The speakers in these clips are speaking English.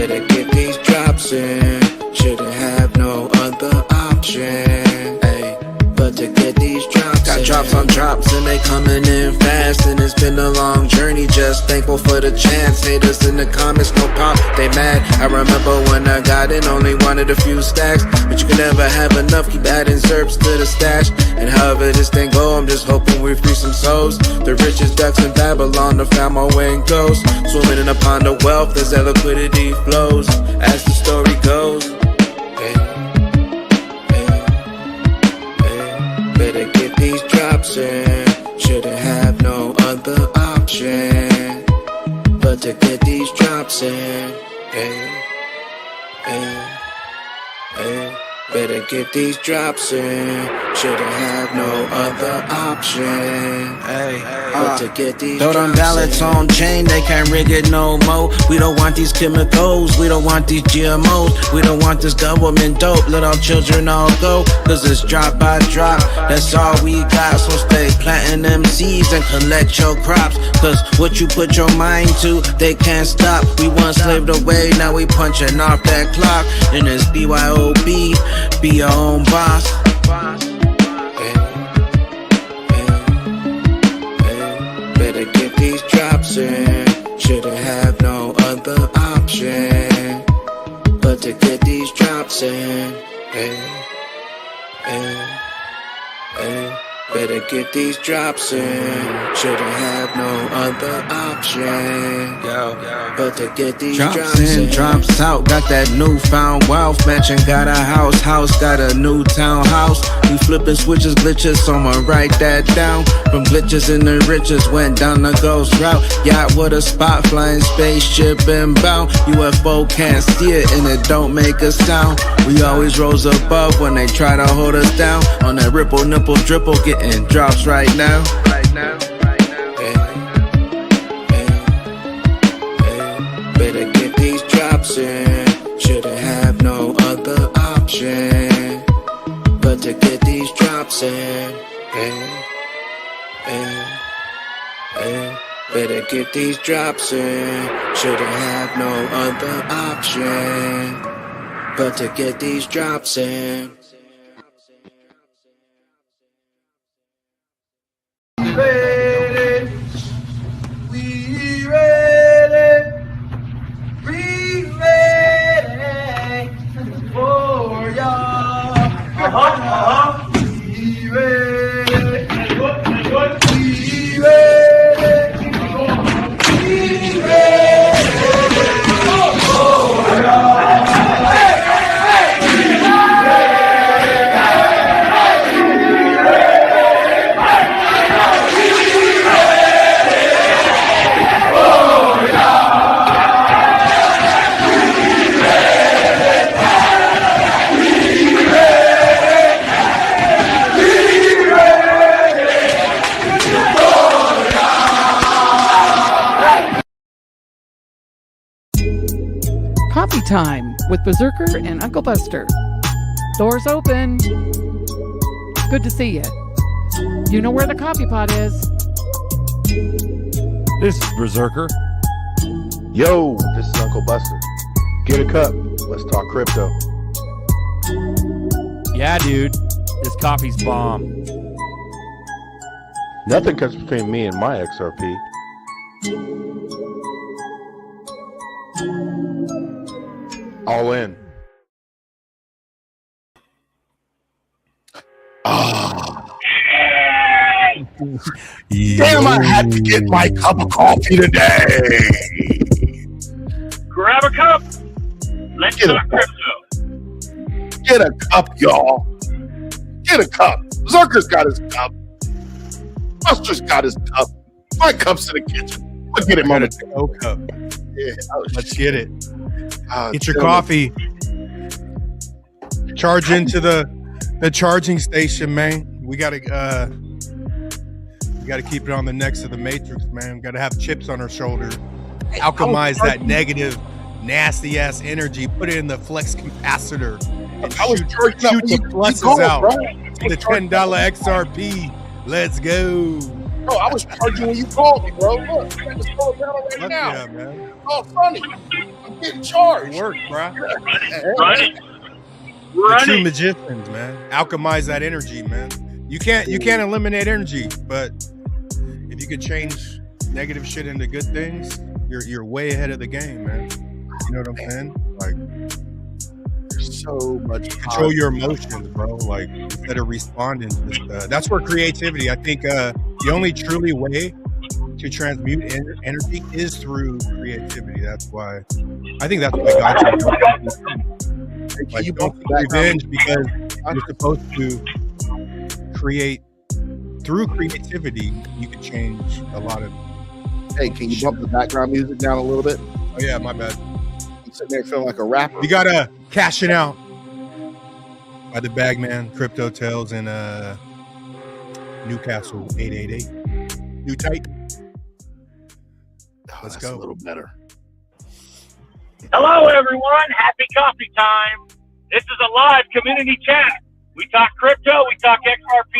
better get these drops in. Shouldn't have no other option, ay, but to get these drops in. Got drops on drops and they coming in fast, and it's been a long journey, just thankful for the chance. Haters in the comments, no pop, they mad. I remember when I got in, only wanted a few stacks, but you can never have enough, keep adding zerps to the stash. And however this thing go, I'm just hoping we free some souls. The richest ducks in Babylon, to find my way and goes. Swimming in a pond of wealth as that liquidity flows, as the story goes. Better get these drops in. Shouldn't have no other option but to get these drops in. Better get these drops in. Shouldn't have no other option but to get these drops in. Throw them ballots on chain, they can't rig it no more. We don't want these chemicals, we don't want these GMOs, we don't want this government dope. Let our children all go, cause it's drop by drop, that's all we got. So stay planting them seeds and collect your crops, cause what you put your mind to, they can't stop. We once slaved away, now we punching off that clock. And it's BYOB, be your own boss. Better get these drops in. Shouldn't have no other option but to get these drops in. Better get these drops in. Shouldn't have no other option but to get these drops in. Drops out, got that newfound wealth. Mansion got a house got a new townhouse. We flipping switches, glitches, someone write that down. From glitches in the riches, went down the ghost route. Yacht with a spot, flying spaceship inbound. UFO can't see it and it don't make a sound. We always rose above when they try to hold us down. On that ripple, nipple, dripple, getting drops right now. Better get these drops in. Shouldn't have no other option but to get these drops in. Better get these drops in. Shouldn't have no other option but to get these drops in. Ready, we ready, we ready for y'all. We ready, we ready, we ready for y'all. Coffee time with Berserker and Uncle Buster. Doors open. Good to see you. You know where the coffee pot is. This is Berserker. Yo, this is Uncle Buster. Get a cup. Let's talk crypto. Yeah, dude. This coffee's bomb. Nothing comes between me and my XRP. All in. Damn, I had to get my cup of coffee today. Grab a cup. Let's talk crypto. Get a cup, y'all. Get a cup. Zerker's got his cup. Buster's got his cup. My cup's in the kitchen. Let's get it, got mama. a no cup. Yeah, Let's get it. oh, Get your damn coffee. Charge into the charging station, man. We gotta keep it on the necks of the matrix, man. We gotta have chips on our shoulder. Alchemize that negative, nasty ass energy. Put it in the flex capacitor and I was charging up shoot when your you pluses called, out. bro. The $10 XRP. Let's go. Bro, I was charging when you called me, bro. Look, I got the solar panel right Fuck now. yeah, man. Oh, funny. I'm getting charge. It works, bro. Running. The true magicians, man. Alchemize that energy, man. You can't eliminate energy, but if you could change negative shit into good things, you're way ahead of the game, man. You know what I'm saying? Like, There's so much control your emotions, bro. Like, instead of responding, that's where creativity. I think the only truly way to transmute energy is through creativity. That's why I think that's why God like, you don't take revenge because you're supposed to create through creativity. You can change a lot of. Hey, can you bump the background music down a little bit? Oh yeah, my bad. I'm sitting there feeling like a rapper. You gotta cashing out by the Bagman Crypto Tales in Newcastle 888. New tight. Oh, Let's that's go. a little better. Hello, everyone. Happy coffee time. This is a live community chat. We talk crypto, we talk XRP,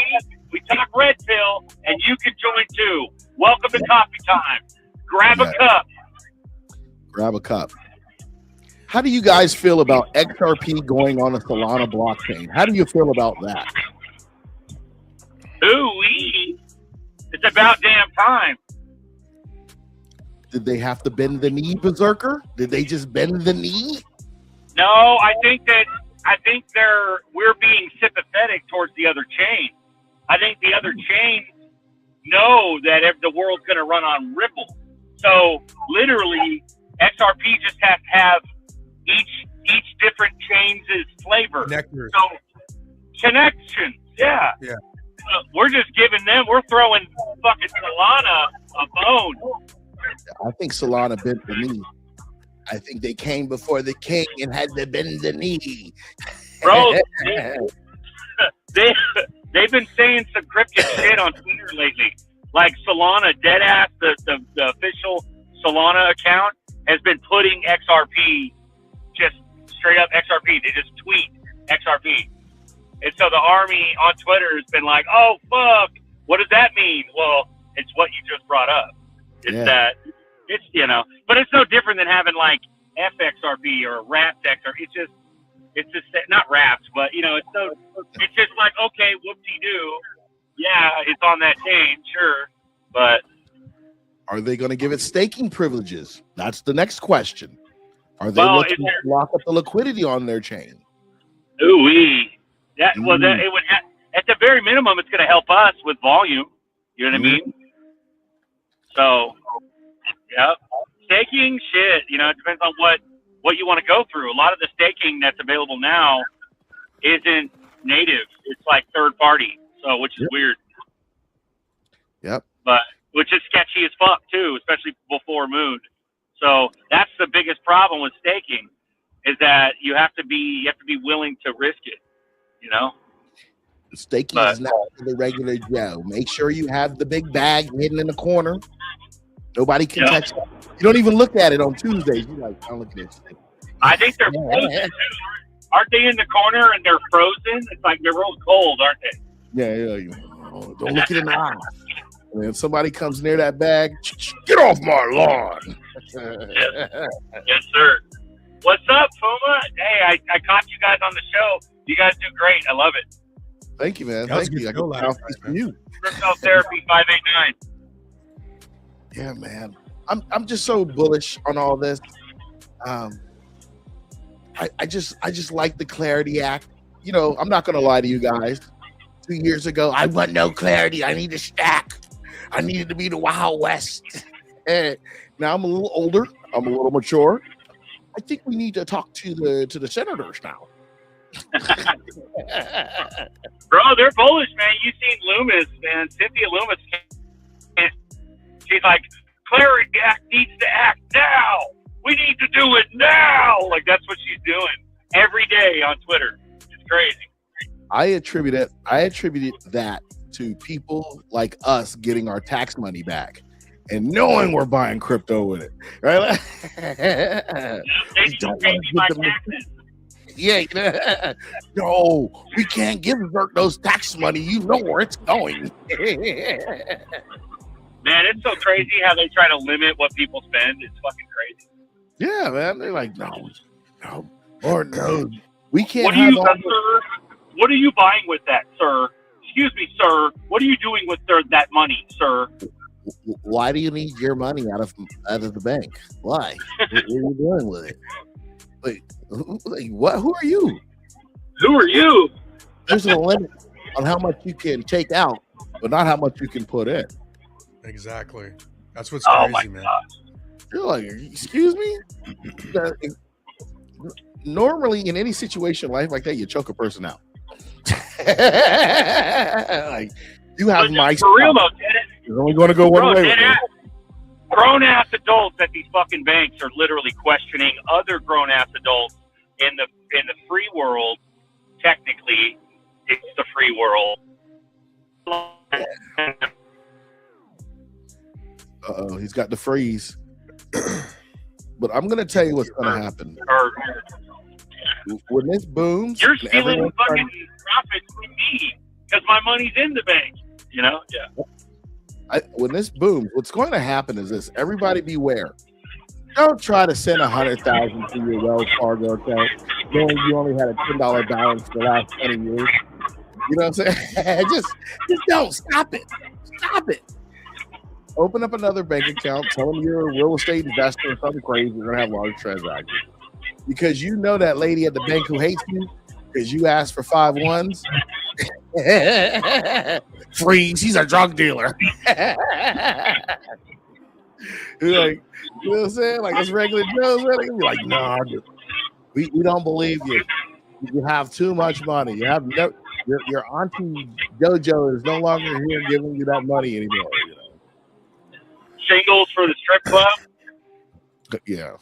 we talk red pill, and you can join too. Welcome to coffee time. Grab a cup. Grab a cup. How do you guys feel about XRP going on the Solana blockchain? How do you feel about that? Ooh-wee. It's about damn time. Did they have to bend the knee, Berserker? Did they just bend the knee? No, I think we're being sympathetic towards the other chain. I think the other chains know that if the world's going to run on Ripple. So literally, XRP just has to have each different chain's flavor. Connectors. So connections, yeah. Yeah. We're just giving them. We're throwing fucking Solana a bone. I think Solana bent the knee. I think they came before the king and had to bend the knee. Bro, they've been saying some cryptic shit on Twitter lately. Like Solana, deadass, the official Solana account has been putting XRP, just straight up XRP. They just tweet XRP. And so the army on Twitter has been like, oh, fuck, what does that mean? Well, it's what you just brought up. It's that, it's, you know, but it's no different than having like FXRP or Wrapped XRP. It's just not wrapped, but you know, it's just like, okay, whoop-de-doo. Yeah, it's on that chain, sure. But are they going to give it staking privileges? That's the next question. Are they looking to lock up the liquidity on their chain? Ooh-wee. It would, at the very minimum, it's going to help us with volume. You know what I mean? So, yeah, staking shit. You know, it depends on what you want to go through. A lot of the staking that's available now isn't native. It's like third party. So, which is weird. Yep. But which is sketchy as fuck too, especially before Moon. So that's the biggest problem with staking, is that you have to be willing to risk it. You know. Staking is not for the regular Joe. Make sure you have the big bag hidden in the corner. Nobody can touch it. You don't even look at it on Tuesdays. You're like, don't look at this thing. I think they're frozen too. Aren't they in the corner and they're frozen? It's like they're real cold, aren't they? Yeah. Don't look it in the eye. And if somebody comes near that bag, get off my lawn. Yes, sir. What's up, Puma? Hey, I caught you guys on the show. You guys do great. I love it. Thank you, man. That was Thank you. I good got show last for you. Crypto Therapy 589. Yeah, man. I'm just so bullish on all this. I just like the Clarity Act. You know, I'm not gonna lie to you guys. 2 years ago, I want no clarity. I need a stack. I needed to be the Wild West. And now I'm a little older. I'm a little mature. I think we need to talk to the senators now. Bro, they're bullish, man. You seen Loomis, man. Cynthia Loomis. She's like, Clarity Act needs to act now. We need to do it now. Like, that's what she's doing every day on Twitter. It's crazy. I attributed that to people like us getting our tax money back and knowing we're buying crypto with it, right? They don't pay me my taxes. Yeah, no, we can't give Zerk those tax money. You know where it's going. Man, it's so crazy how they try to limit what people spend. It's fucking crazy. Yeah, man. They're like, no, Lord knows. We can't What are have you, all sir? What are you buying with that, sir? Excuse me, sir. What are you doing with that money, sir? Why do you need your money out of the bank? Why? What are you doing with it? Like, what? Who are you? Who are you? There's a limit on how much you can take out, but not how much you can put in. Exactly. That's what's Oh crazy, my man. God. You're like, excuse me? Normally, in any situation in life like that, you choke a person out. Like, you have my For real stuff. though, dead You're only going to go one bro, way. dead With ass, grown-ass adults at these fucking banks are literally questioning other grown-ass adults in the free world. Technically, it's the free world. Uh-oh, he's got the freeze. But I'm going to tell you what's going to happen. Or When this booms, you're and stealing everyone fucking profits from me because my money's in the bank. You know? Yeah. when this booms, what's going to happen is this. Everybody beware. Don't try to send 100,000 to your Wells Fargo account knowing you only had a $10 balance for the last 20 years. You know what I'm saying? just don't. Stop it. Stop it. Open up another bank account. Tell them you're a real estate investor or something crazy. You're going to have large transactions. Because you know that lady at the bank who hates you because you asked for 5 ones. Freeze. He's a drug dealer. You're like, you know what I'm saying? Like, it's regular Joe's. They're be like, no, we don't believe you. You have too much money. You have your auntie JoJo is no longer here giving you that money anymore. You know? Shingles for the strip club. Yeah.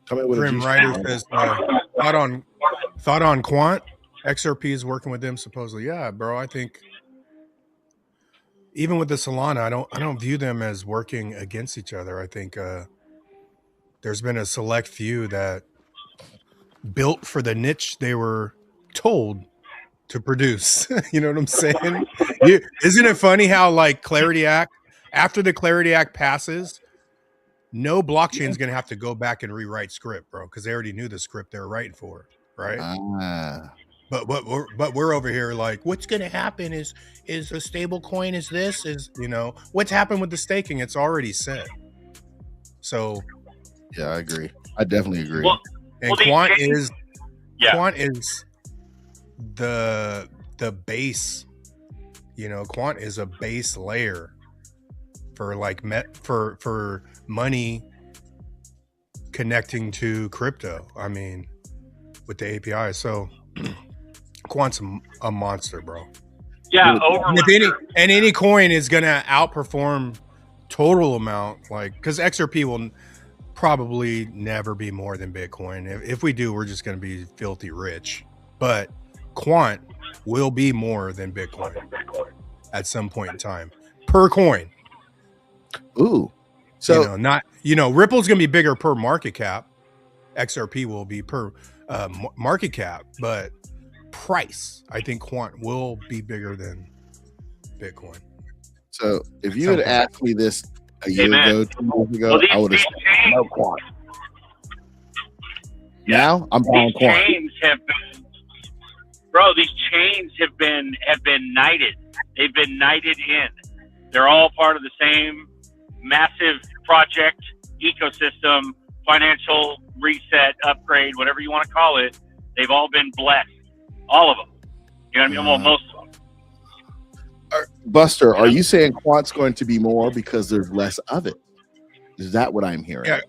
Come in with Grim a Rider says thought on Quant. XRP is working with them supposedly. Yeah, bro. I think even with the Solana, I don't view them as working against each other. I think there's been a select few that built for the niche they were told to produce. You know what I'm saying? Isn't it funny how like Clarity Act, after the Clarity Act passes, no blockchain is going to have to go back and rewrite script, bro, because they already knew the script they were writing for, right? But we're over here like, what's going to happen is a stable coin is this, is, you know, what's happened with the staking? It's already set. So yeah, I agree. I definitely agree. And Quant is the base, you know, Quant is a base layer for like for money connecting to crypto. I mean, with the API. So Quant's a monster, bro. Yeah, any coin is gonna outperform total amount, like, because XRP will probably never be more than Bitcoin. If we do, we're just gonna be filthy rich. But Quant will be more than Bitcoin at some point in time per coin. Ooh, so Ripple's gonna be bigger per market cap. XRP will be per market cap, but price, I think Quant will be bigger than Bitcoin. So if you had asked me this a year ago, 2 years ago, I would have said no Quant. Now I'm buying Quant. These chains have been knighted. They've been knighted in. They're all part of the same massive project, ecosystem, financial reset, upgrade, whatever you want to call it. They've all been blessed. All of them. You know what I mean? Well, most of them. Buster, are you saying Quant's going to be more because there's less of it? Is that what I'm hearing? Yeah.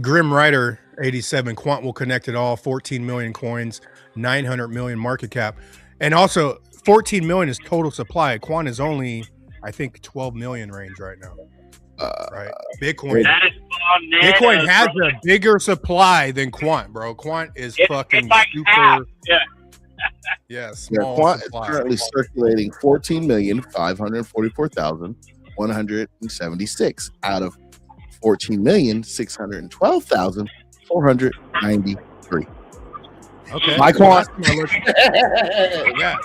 Grim Rider 87, Quant will connect it all, 14 million coins, 900 million market cap. And also 14 million is total supply. Quant is only, I think, 12 million range right now. Right. Bitcoin has a bigger supply than Quant, bro. Quant is fucking like super. half. Yeah. Yeah, small Quant supply. is currently circulating 14,544,176 out of 14,612,493. Okay. My Quant. Yeah.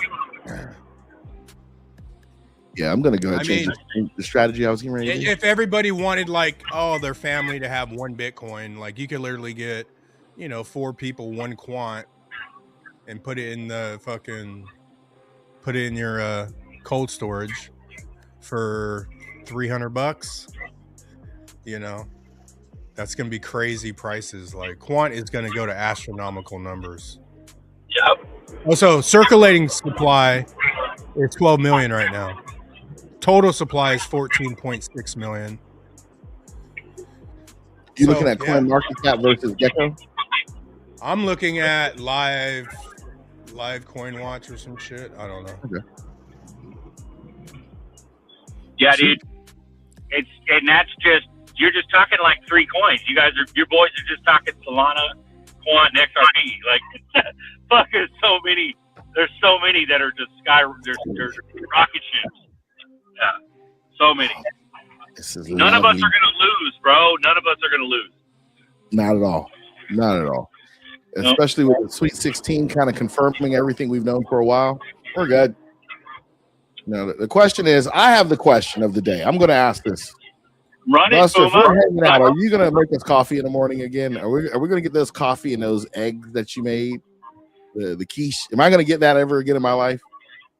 Yeah, I'm gonna go ahead I and change the strategy I was getting ready to do. If everybody wanted like their family to have one Bitcoin, like you could literally get, 4 people, 1 quant, and put it in your cold storage for $300. That's gonna be crazy prices. Like quant is gonna go to astronomical numbers. Yep. Also, circulating supply is 12 million right now. Total supply is 14.6 million. You looking at coin market cap versus Gecko? I'm looking at live coin watch or some shit. I don't know. Okay. Yeah, dude. And that's just, you're just talking like 3 coins. Your boys are just talking Solana, Quant, and XRP. Like, fuck, there's so many that are just there's rocket ships. Yeah, so many. None of us are gonna lose, bro. None of us are gonna lose. Not at all. Not at all. Especially with the Sweet 16 kind of confirming everything we've known for a while. We're good. Now, the question is, I have the question of the day. I'm going to ask this. Run it, Buster, if Puma. we're hanging out, are you going to make us coffee in the morning again? Are we going to get those coffee and those eggs that you made? The quiche. Am I going to get that ever again in my life?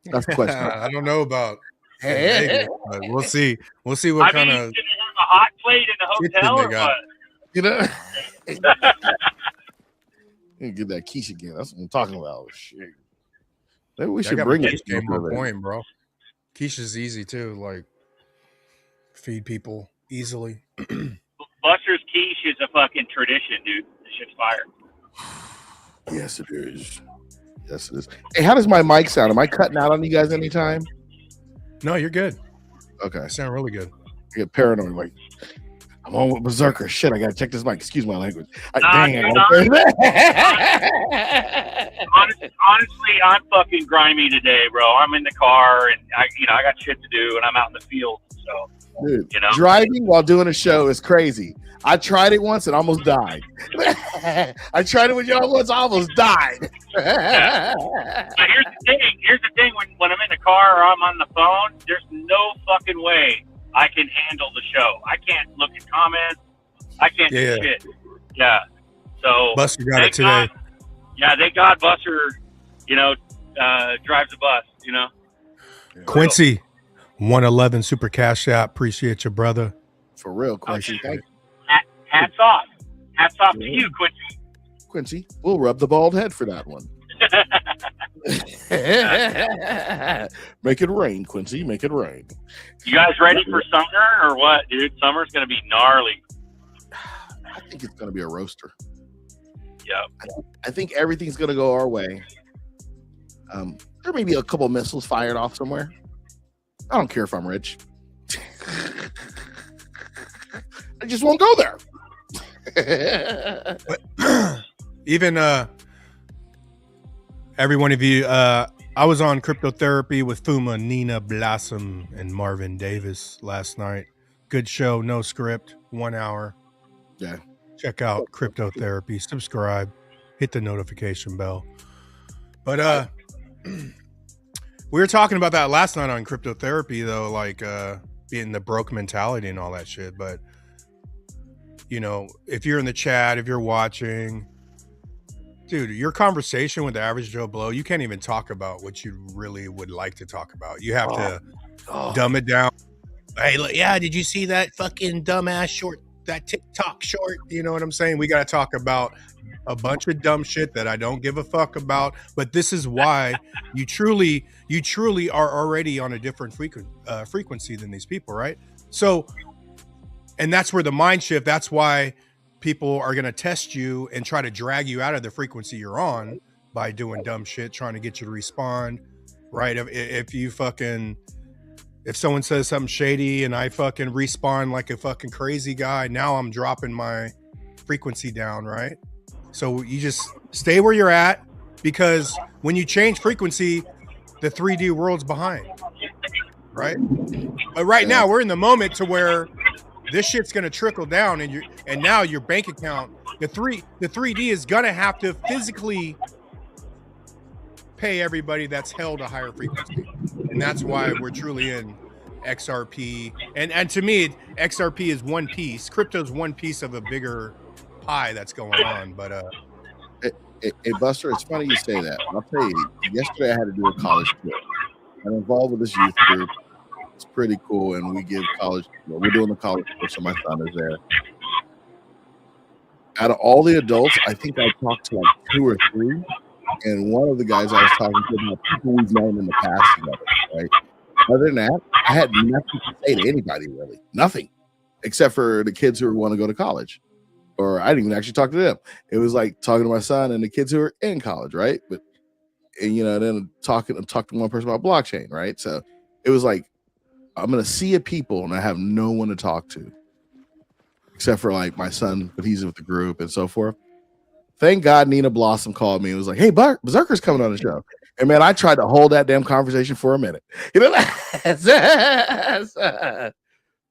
That's the question. I don't know about Vegas, but we'll see. We'll see what kind of. Did you have a hot plate in the hotel or what? You know? Get that quiche again. That's what I'm talking about. Shit. Maybe we should bring it. On point, bro. Quiche is easy too. Like feed people easily. Buster's quiche is a fucking tradition, dude. This shit's fire. Yes, it is. Yes, it is. Hey, how does my mic sound? Am I cutting out on you guys anytime? No, you're good. Okay. You sound really good. I get paranoid. Like, I'm on with Berserker. Shit, I got to check this mic. Excuse my language. Honestly, I'm fucking grimy today, bro. I'm in the car and I got shit to do and I'm out in the field. So, dude, driving while doing a show is crazy. I tried it once and almost died. I tried it with y'all once, I almost died. Yeah. Now, here's the thing. When I'm in the car or I'm on the phone, there's no fucking way I can handle the show. I can't look at comments. I can't do shit. Yeah. So Buster got it today. Thank God Buster, drives a bus, Quincy, 111 Super Cash App. Appreciate you, brother. For real, Quincy. Thank you. Hats off. Hats off to you, Quincy. Quincy, we'll rub the bald head for that one. Make it rain, Quincy. Make it rain. You guys ready for summer or what, dude? Summer's going to be gnarly. I think it's going to be a roaster. Yep. I think everything's going to go our way. There may be a couple missiles fired off somewhere. I don't care if I'm rich. I just won't go there. But even every one of you, I was on Crypto Therapy with Fuma, Nina Blossom, and Marvin Davis last night. Good show, no script, 1 hour. Yeah. Check out Crypto Therapy, subscribe, hit the notification bell. But we were talking about that last night on Crypto Therapy, though, like being the broke mentality and all that shit. But if you're in the chat, if you're watching, dude, your conversation with the average Joe Blow, you can't even talk about what you really would like to talk about. You have to dumb it down. Hey, look, did you see that fucking dumbass short, that TikTok short? You know what I'm saying? We got to talk about a bunch of dumb shit that I don't give a fuck about. But this is why you truly are already on a different frequency than these people, right? So, and that's where the mind shift, that's why people are going to test you and try to drag you out of the frequency you're on by doing dumb shit, trying to get you to respond, right? If someone says something shady and I fucking respond like a fucking crazy guy, now I'm dropping my frequency down, right? So you just stay where you're at, because when you change frequency, the 3D world's behind, right? But right now we're in the moment to where this shit's gonna trickle down, and now your bank account, the 3D is gonna have to physically pay everybody that's held a higher frequency, and that's why we're truly in XRP, and to me, XRP is one piece. Crypto's one piece of a bigger pie that's going on. But Hey, Buster, it's funny you say that. I'll tell you, yesterday I had to do a college trip. I'm involved with this youth group. It's pretty cool, and we give college. We're doing the college course, so my son is there. Out of all the adults, I think I talked to like 2 or 3, and one of the guys I was talking to about people we've known in the past together, right? Other than that, I had nothing to say to anybody, really. Nothing. Except for the kids who want to go to college. Or I didn't even actually talk to them. It was like talking to my son and the kids who are in college, right? But and then talk to one person about blockchain, right? So it was like I'm gonna see a people and I have no one to talk to. Except for like my son, but he's with the group and so forth. Thank God Nina Blossom called me and was like, "Hey, Berserker's coming on the show." And man, I tried to hold that damn conversation for a minute. You know,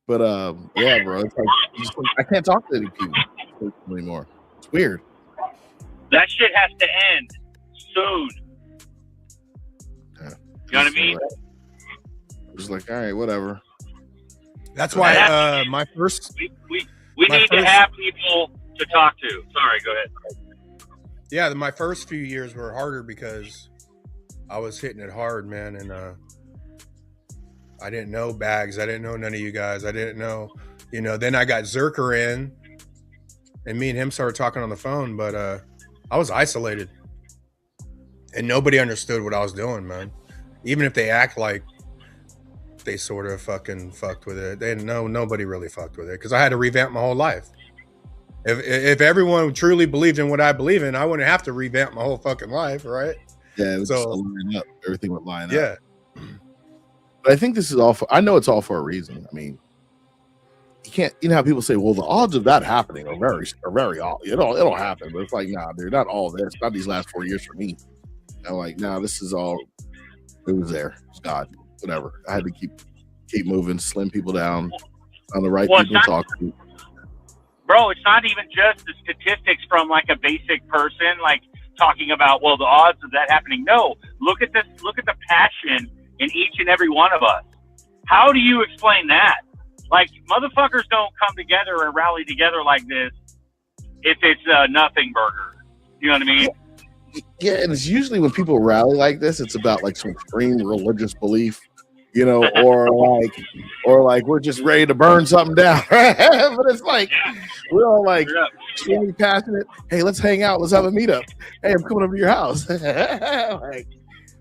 but yeah, bro, it's like, I can't talk to any people anymore. It's weird. That shit has to end soon. Yeah. You know what I mean? Just like, all right, whatever. that's why my first. We need to have people to talk to. Sorry, go ahead. Yeah, my first few years were harder because I was hitting it hard, man, and I didn't know Bags. I didn't know none of you guys. I didn't know, Then I got Zerker in, and me and him started talking on the phone, but I was isolated, and nobody understood what I was doing, man. Even if they act like they sort of fucking fucked with it, nobody really fucked with it because I had to revamp my whole life. If everyone truly believed in what I believe in, I wouldn't have to revamp my whole fucking life, right? Yeah, it was just line up. Everything would line up. Yeah. But I think this is all I know it's all for a reason. I mean, you can't, how people say, well, the odds of that happening are very it'll happen. But it's like, nah, dude, not all this, not these last 4 years for me. I'm like, nah, this is all, it was there. It's God, whatever. I had to keep moving, slim people down, on the right people to talk to. Bro, it's not even just the statistics from like a basic person, like talking about, well, the odds of that happening. No, look at this. Look at the passion in each and every one of us. How do you explain that? Like, motherfuckers don't come together and rally together like this if it's a nothing burger. You know what I mean? Yeah, and it's usually when people rally like this, it's about like some extreme religious belief, or like we're just ready to burn something down. But it's like we're all like extremely passionate. Hey, let's hang out. Let's have a meetup. Hey, I'm coming over to your house. Like,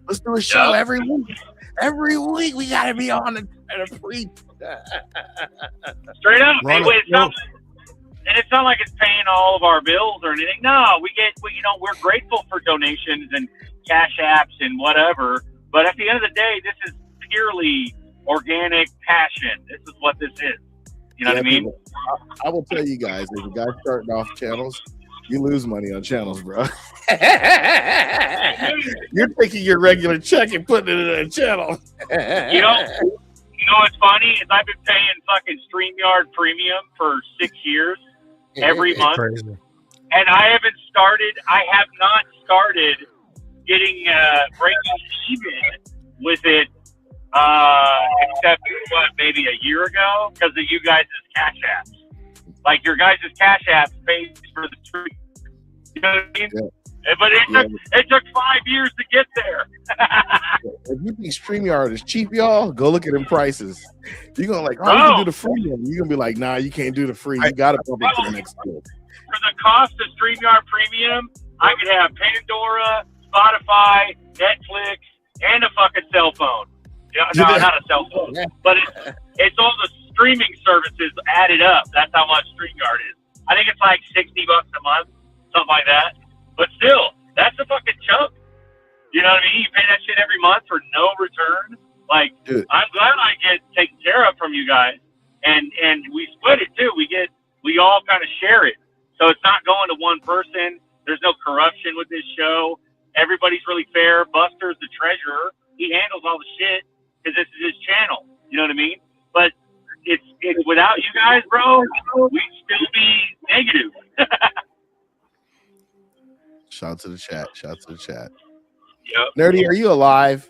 let's do a show every week. Every week we gotta be on a pre. Straight up. Anyway, it's not like it's paying all of our bills or anything. No, we're grateful for donations and cash apps and whatever. But at the end of the day, this is purely organic passion. This is what this is. You know what I mean? I will tell you guys, as a guy starting off channels, you lose money on channels, bro. You're taking your regular check and putting it in a channel. You know what's funny is I've been paying fucking StreamYard Premium for 6 years every month, crazy. And I have not started getting breaking even with it, except maybe a year ago because of you guys' cash apps. Like your guys' cash apps pays for the stream. You know what I mean? Yeah. But it took 5 years to get there. If you think StreamYard is cheap, y'all, go look at them prices. You're gonna like, you can do the free one. You're gonna be like, nah, you can't do the free. You gotta bump it to the next deal. For the cost of StreamYard Premium, I could have Pandora, Spotify, Netflix, and a fucking cell phone. No, not a cell phone, but it's all the streaming services added up. That's how much StreamYard is. I think it's like $60 a month, something like that. But still, that's a fucking chunk. You know what I mean? You pay that shit every month for no return. Like, dude, I'm glad I get taken care of from you guys, and we split it too. We all kind of share it, so it's not going to one person. There's no corruption with this show. Everybody's really fair. Buster's the treasurer. He handles all the shit because this is his channel. You know what I mean? But it's without you guys, bro, we'd still be negative. Shout to the chat. Shout to the chat. Yep. Nerdy, are you alive?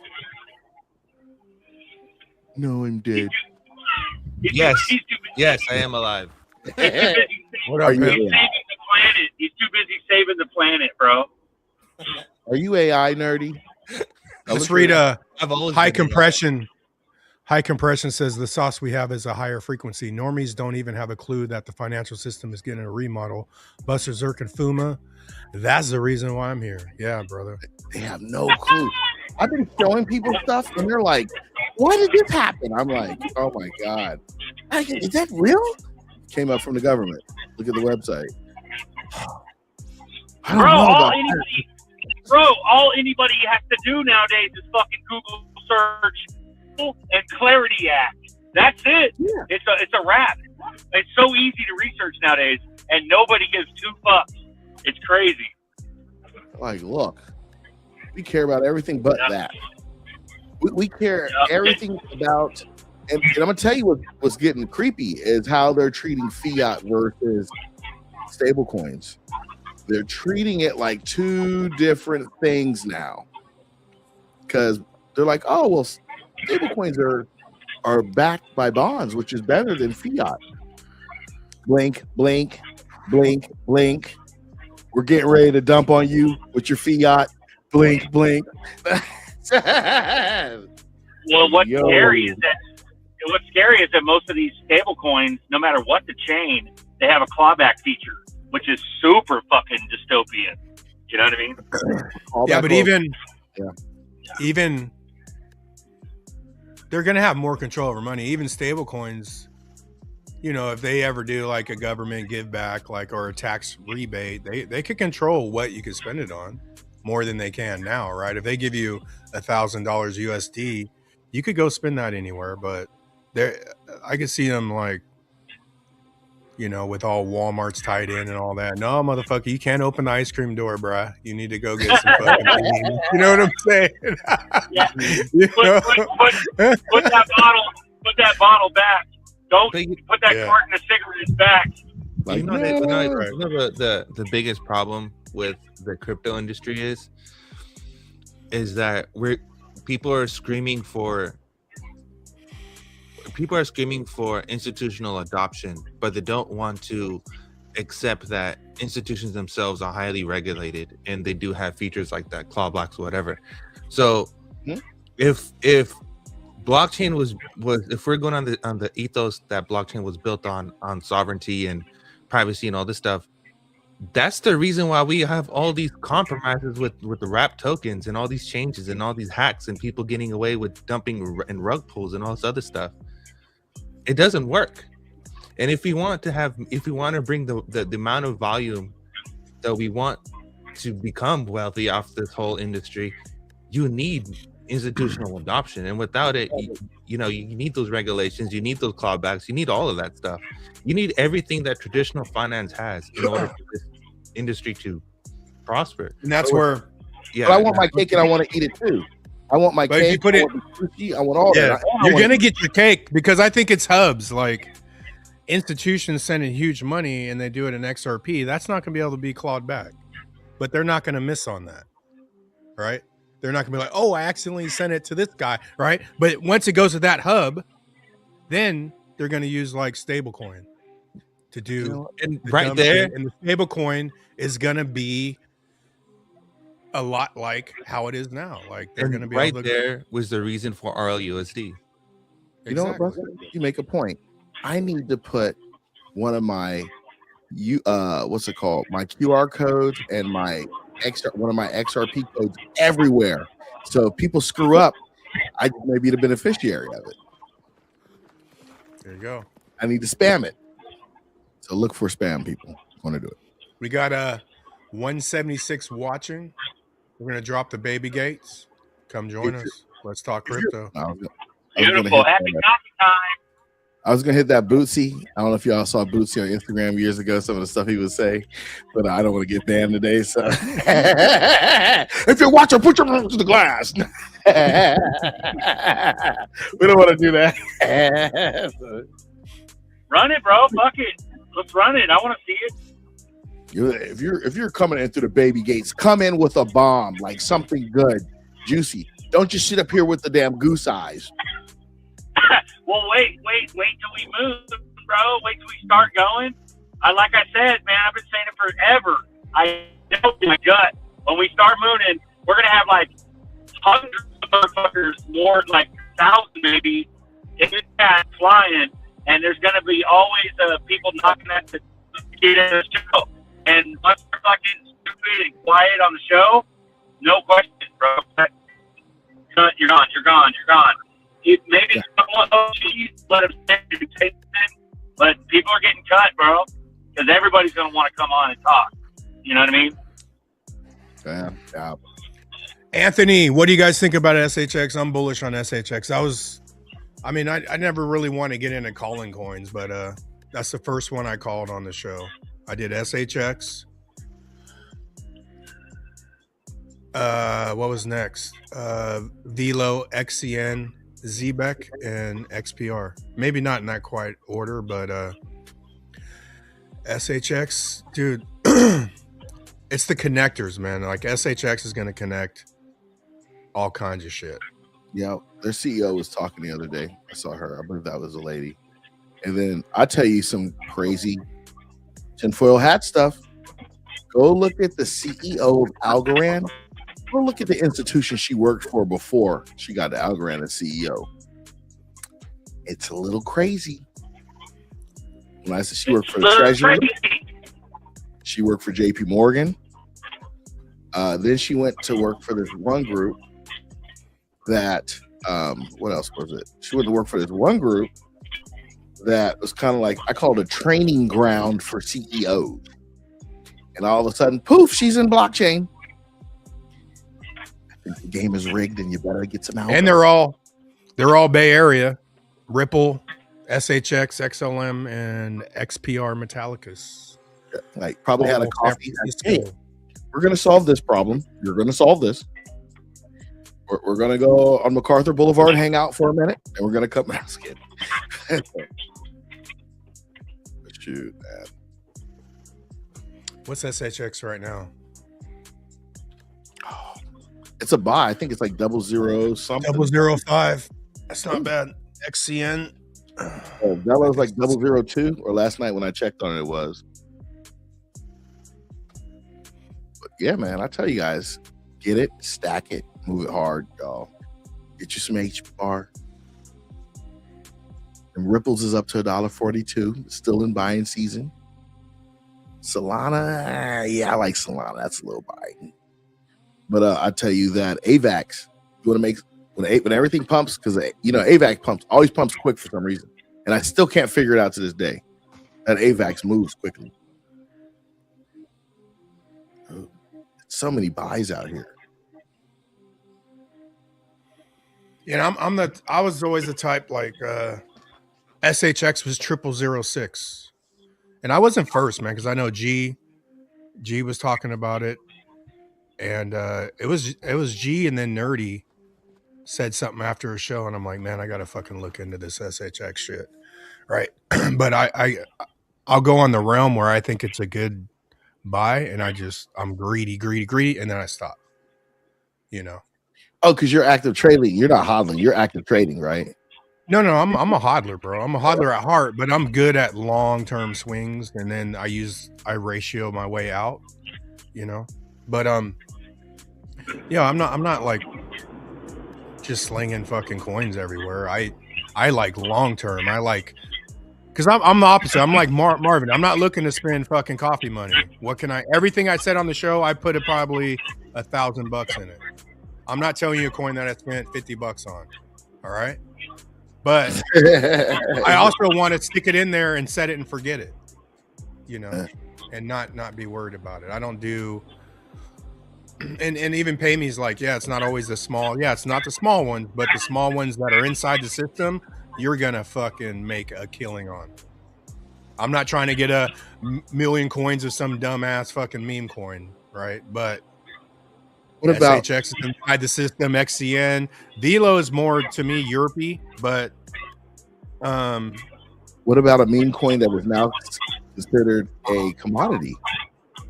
No, I'm dead. Yes. He's too busy. Yes, I am alive. He's too busy saving, What up, you man? saving the planet. He's too busy saving the planet, bro. Are you AI nerdy? Let's read I've always high been alive. compression. High compression says the sauce we have is a higher frequency. Normies don't even have a clue that the financial system is getting a remodel. Buster, Zerk, and Fuma. That's the reason why I'm here. Yeah, brother. They have no clue. I've been showing people stuff, and they're like, "Why did this happen?" I'm like, "Oh my god, is that real?" Came up from the government. Look at the website. I don't Bro, know all about anybody, all anybody has to do nowadays is fucking Google search and Clarity Act. That's it. Yeah. It's a wrap. It's so easy to research nowadays, and nobody gives two fucks. It's crazy. Like, look, we care about everything but that. We care everything about, and I'm gonna tell you what's getting creepy is how they're treating fiat versus stable coins. They're treating it like two different things now, because they're like, oh well, stable coins are backed by bonds, which is better than fiat. Blink, blink, blink, blink. We're getting ready to dump on you with your fiat. Blink, blink. Well, what's scary is that most of these stable coins, no matter what the chain, they have a clawback feature, which is super fucking dystopian. You know what I mean? Yeah, but even they're gonna have more control over money. Even stable coins, you know, if they ever do like a government give back, like, or a tax rebate, they could control what you can spend it on more than they can now, right? If they give you $1,000 USD, you could go spend that anywhere. But I could see them like, you know, with all Walmart's tied in and all that. No, motherfucker, you can't open the ice cream door, bruh. You need to go get some fucking beans. You know what I'm saying? Yeah. You know? Put that bottle back. Don't put that carton of cigarettes back. Like, you know the biggest problem with the crypto industry is that people are screaming for institutional adoption, but they don't want to accept that institutions themselves are highly regulated and they do have features like that, clawbacks, whatever. So if blockchain was if we're going on the ethos that blockchain was built on sovereignty and privacy and all this stuff, that's the reason why we have all these compromises with the wrap tokens and all these changes and all these hacks and people getting away with dumping and rug pulls and all this other stuff. It doesn't work. And if we want to bring the amount of volume that we want to become wealthy off this whole industry, you need institutional adoption. And without it, you need those regulations, you need those clawbacks, you need all of that stuff. You need everything that traditional finance has in order for this industry to prosper. And that's where, but I want my cake and I want to eat it too. I want my cake. If you put it, I want all that. You're gonna get your cake because I think it's hubs. Like institutions sending huge money and they do it in XRP. That's not gonna be able to be clawed back. But they're not gonna miss on that, right? They're not gonna be like, oh, I accidentally sent it to this guy, right? But once it goes to that hub, then they're gonna use like stablecoin to do, and right there, and the stablecoin is gonna be a lot like how it is now. Like they're going to be right able to there was the reason for RLUSD. You know what, Buster? You make a point. I need to put one of my what's it called? My QR codes and one of my XRP codes everywhere. So if people screw up, I may be the beneficiary of it. There you go. I need to spam it. So look for spam people. Want to do it. We got 176 watching. We're going to drop the baby gates. Come join us. Let's talk crypto. Beautiful. Happy coffee time. I was going to hit that Bootsy. I don't know if y'all saw Bootsy on Instagram years ago, some of the stuff he would say, but I don't want to get banned today. So if you're watching, put your mouth to the glass. We don't want to do that. Run it, bro. Fuck it. Let's run it. I want to see it. If you're coming in through the baby gates, come in with a bomb, like something good, juicy. Don't just sit up here with the damn goose eyes. Well, wait till we move, bro. Wait till we start going. Like I said, man, I've been saying it forever. I know in my gut. When we start mooning, we're gonna have like hundreds of motherfuckers, more like 1,000 maybe, in the chat flying, and there's gonna be always people knocking at the get in the show. And once we're fucking stupid and quiet on the show, no question, bro. You're gone. Maybe someone let them say, but people are getting cut, bro, because everybody's gonna want to come on and talk. You know what I mean? Yeah. Anthony, what do you guys think about SHX? I'm bullish on SHX. I never really want to get into calling coins, but that's the first one I called on the show. I did SHX. What was next? Velo, XCN, ZBEC, and XPR. Maybe not in that quite order, but SHX, dude, it's the connectors, man. Like SHX is going to connect all kinds of shit. Yeah, their CEO was talking the other day. I saw her. I believe that was a lady. And then I tell you some crazy tinfoil hat stuff. Go look at the CEO of Algorand. Go look at the institution she worked for before she got to Algorand as CEO. It's a little crazy. When I said she worked for the Treasury, she worked for JP Morgan. Then she went to work for this one group that, what else was it? She went to work for this one group that was kind of like, I call it a training ground for CEOs. And all of a sudden, poof, she's in blockchain. I think the game is rigged and you better get some out. And they're all Bay Area. Ripple, SHX, XLM, and XPR Metallicus. Like probably had a coffee. Hey, we're going to solve this problem. You're going to solve this. We're going to go on MacArthur Boulevard, hang out for a minute, and we're going to cut my skin. Shoot, man. What's SHX right now? Oh, it's a buy. I think it's like 00 something. 005. That's not bad. XCN. Oh, that was like 002, or last night when I checked on it, it was. But yeah, man, I tell you guys, get it, stack it, move it hard, y'all. Get you some HBAR. And Ripples is up to $1.42, still in buying season. Solana, yeah, I like Solana. That's a little buy. But I tell you that AVAX, you want to make when everything pumps, because AVAX always pumps quick for some reason, and I still can't figure it out to this day. That AVAX moves quickly. Oh, so many buys out here. Yeah, I was always the type like SHX was 0006, and I wasn't first, man, because I know G was talking about it, and it was G, and then Nerdy said something after a show, and I'm like, man, I gotta fucking look into this SHX shit, right? But I'll go on the realm where I think it's a good buy, and I'm greedy, and then I stop. Oh, because you're active trading. You're not hodling. You're active trading, right? No, I'm a hodler, bro. I'm a hodler at heart, but I'm good at long-term swings, and then I ratio my way out, But yeah, I'm not like just slinging fucking coins everywhere. I like long-term. I like, because I'm the opposite. I'm like Marvin. I'm not looking to spend fucking coffee money. Everything I said on the show, I put probably $1,000 in it. I'm not telling you a coin that I spent $50 on. All right. But I also want to stick it in there and set it and forget it, and not be worried about it. I don't do, and even Payme's like, yeah, it's not always the small. Yeah, it's not the small ones, but the small ones that are inside the system, you're going to fucking make a killing on. I'm not trying to get a million coins of some dumbass fucking meme coin, right? But what about SHX is inside the system, XCN. Velo is more, to me, Europe-y, but what about a meme coin that is now considered a commodity?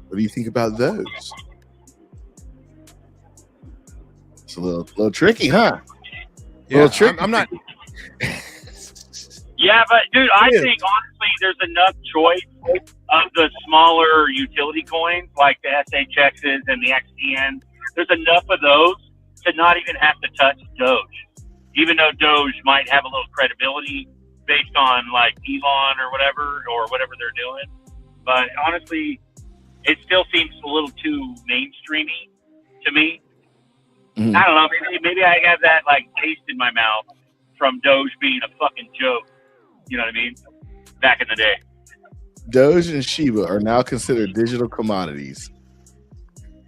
What do you think about those? It's a little tricky, huh? Yeah, I'm not. Yeah, but dude, I Yeah. think honestly, there's enough choice of the smaller utility coins like the SHXs and the XTNs. There's enough of those to not even have to touch Doge, even though Doge might have a little credibility based on like Elon or whatever they're doing. But honestly, it still seems a little too mainstreamy to me. Mhm. I don't know. Maybe I have that like taste in my mouth from Doge being a fucking joke. You know what I mean? Back in the day. Doge and Shiba are now considered digital commodities.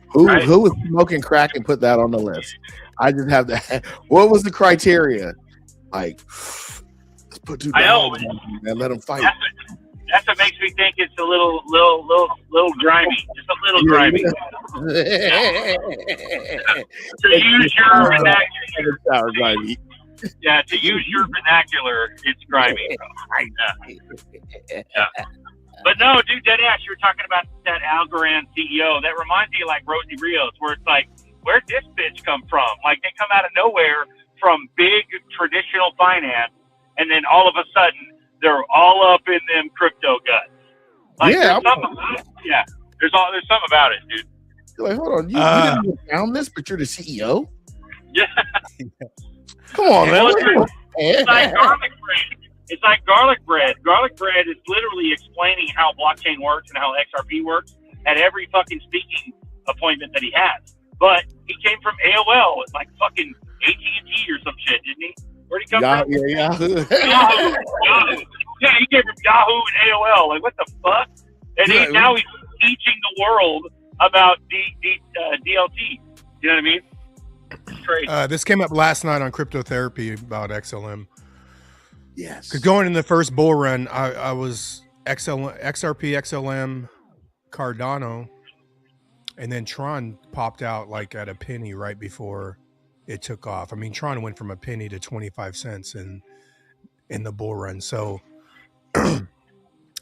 Who Right. who was smoking crack and put that on the list? I just have to. What was the criteria? Like, let's put $2 I know. and let them fight. That's what makes me think it's a little grimy, just a little grimy. To use your vernacular, yeah, to use your vernacular, it's grimy. Yeah. But no, dude, deadass, you were talking about that Algorand CEO. That reminds me of like Rosie Rios, where it's like, where'd this bitch come from? Like they come out of nowhere from big traditional finance, and then all of a sudden they're all up in them crypto guts. Like, Yeah, there's something about it. Yeah, there's something about it, dude. You're like, hold on, you didn't even found this, but you're the CEO. Yeah. Come on, man. It's like garlic bread. It's like garlic bread. Garlic bread is literally explaining how blockchain works and how XRP works at every fucking speaking appointment that he has. But he came from AOL. It's like fucking AT&T or some shit, didn't he? Where'd he come from? Yeah. Yahoo. Yeah, he came from Yahoo and AOL. Like, what the fuck? And now he's teaching the world about DLT. You know what I mean? Crazy. This came up last night on Cryptotherapy about XLM. Yes. Because going in the first bull run, I was XRP, XLM, Cardano, and then Tron popped out like at a penny right before it took off. I mean, Tron went from a penny to 25 cents in the bull run. So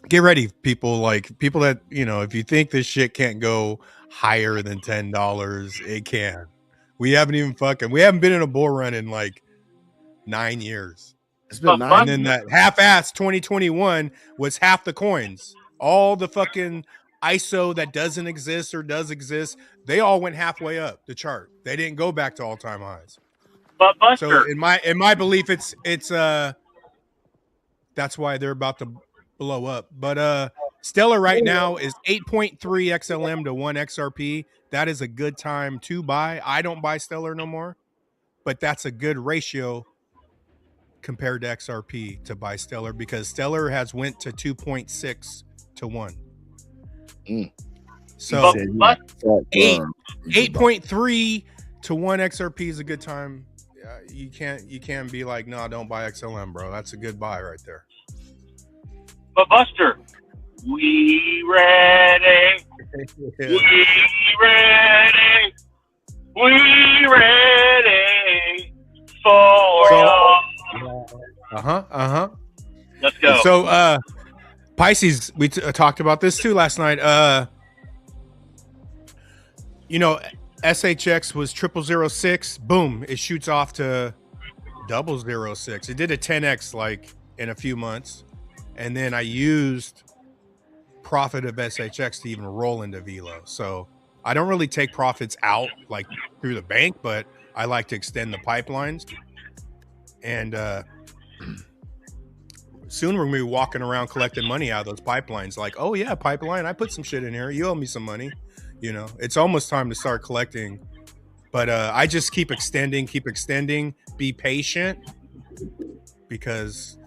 get ready, people. Like people that, you know, if you think this shit can't go higher than $10, it can. We haven't been in a bull run in like 9 years. It's been And then that half-ass 2021 was half the coins. All the fucking ISO that doesn't exist or does exist, they all went halfway up the chart. They didn't go back to all-time highs. But Buster, So in my belief, it's that's why they're about to blow up. But Stellar right now is 8.3 XLM to 1 XRP. That is a good time to buy. I don't buy Stellar no more, but that's a good ratio compared to XRP to buy Stellar, because Stellar has went to 2.6 to 1. So 8.3 to 1 XRP is a good time. You can't be like, no, don't buy XLM, bro. That's a good buy right there. But Buster, we ready. We ready. We ready for y'all. Let's go. So Pisces, we talked about this too last night. You know, SHX was 0006. Boom, it shoots off to 006. It did a 10x like in a few months, and then I used profit of SHX to even roll into Velo. So I don't really take profits out like through the bank, but I like to extend the pipelines. And soon we're gonna be walking around collecting money out of those pipelines. Like, oh yeah, pipeline, I put some shit in here. You owe me some money. You know, it's almost time to start collecting. But I just keep extending. Be patient, because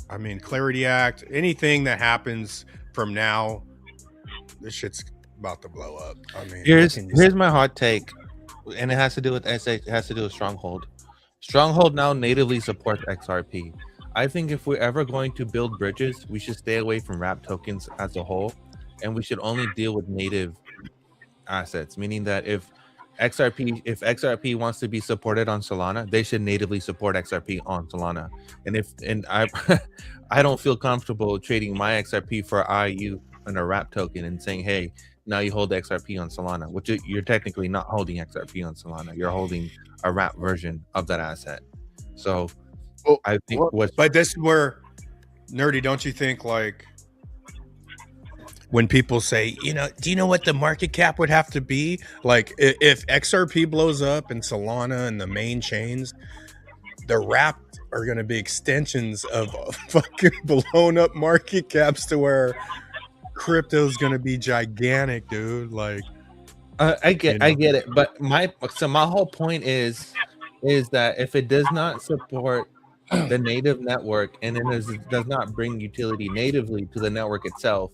I mean, Clarity Act, anything that happens from now, this shit's about to blow up. I mean, here's my hot take, and it has to do with SH. It has to do with Stronghold. Stronghold now natively supports XRP. I think if we're ever going to build bridges, we should stay away from wrap tokens as a whole, and we should only deal with native assets. Meaning that if XRP wants to be supported on Solana, they should natively support XRP on Solana. And I don't feel comfortable trading my XRP for IU and a wrap token and saying, hey, now you hold XRP on Solana, which you're technically not holding XRP on Solana. You're holding a wrap version of that asset. So Well, I think well, what's But this is where, nerdy, don't you think, like, when people say, do you know what the market cap would have to be? Like, if XRP blows up and Solana and the main chains, the wrapped are going to be extensions of fucking blown up market caps to where crypto's going to be gigantic, dude. Like, I get you know. it, but my whole point is that if it does not support the native network and it does not bring utility natively to the network itself,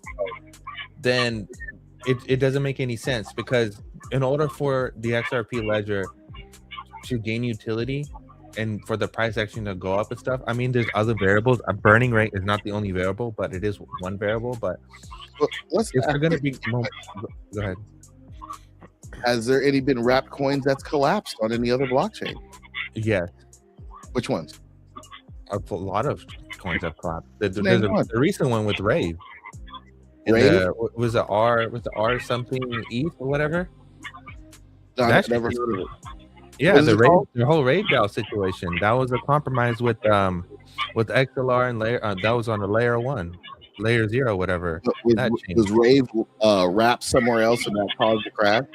then it doesn't make any sense, because in order for the XRP ledger to gain utility and for the price action to go up and stuff, I mean, there's other variables. A burning rate is not the only variable, but it is one variable. But let's if they're going to be, go ahead. Has there any been wrapped coins that's collapsed on any other blockchain? Yes, Which ones? a lot of coins have collapsed. There's Name one. a recent one with Rave. Rave? Was the R something ETH or whatever? No, That I've never shit- heard of it. Yeah, What is the it called? whole Rave DAO situation. That was a compromise with XLR and layer. That was on the layer 1, layer 0, whatever. That changed. Was Rave wrapped somewhere else and that caused the crash?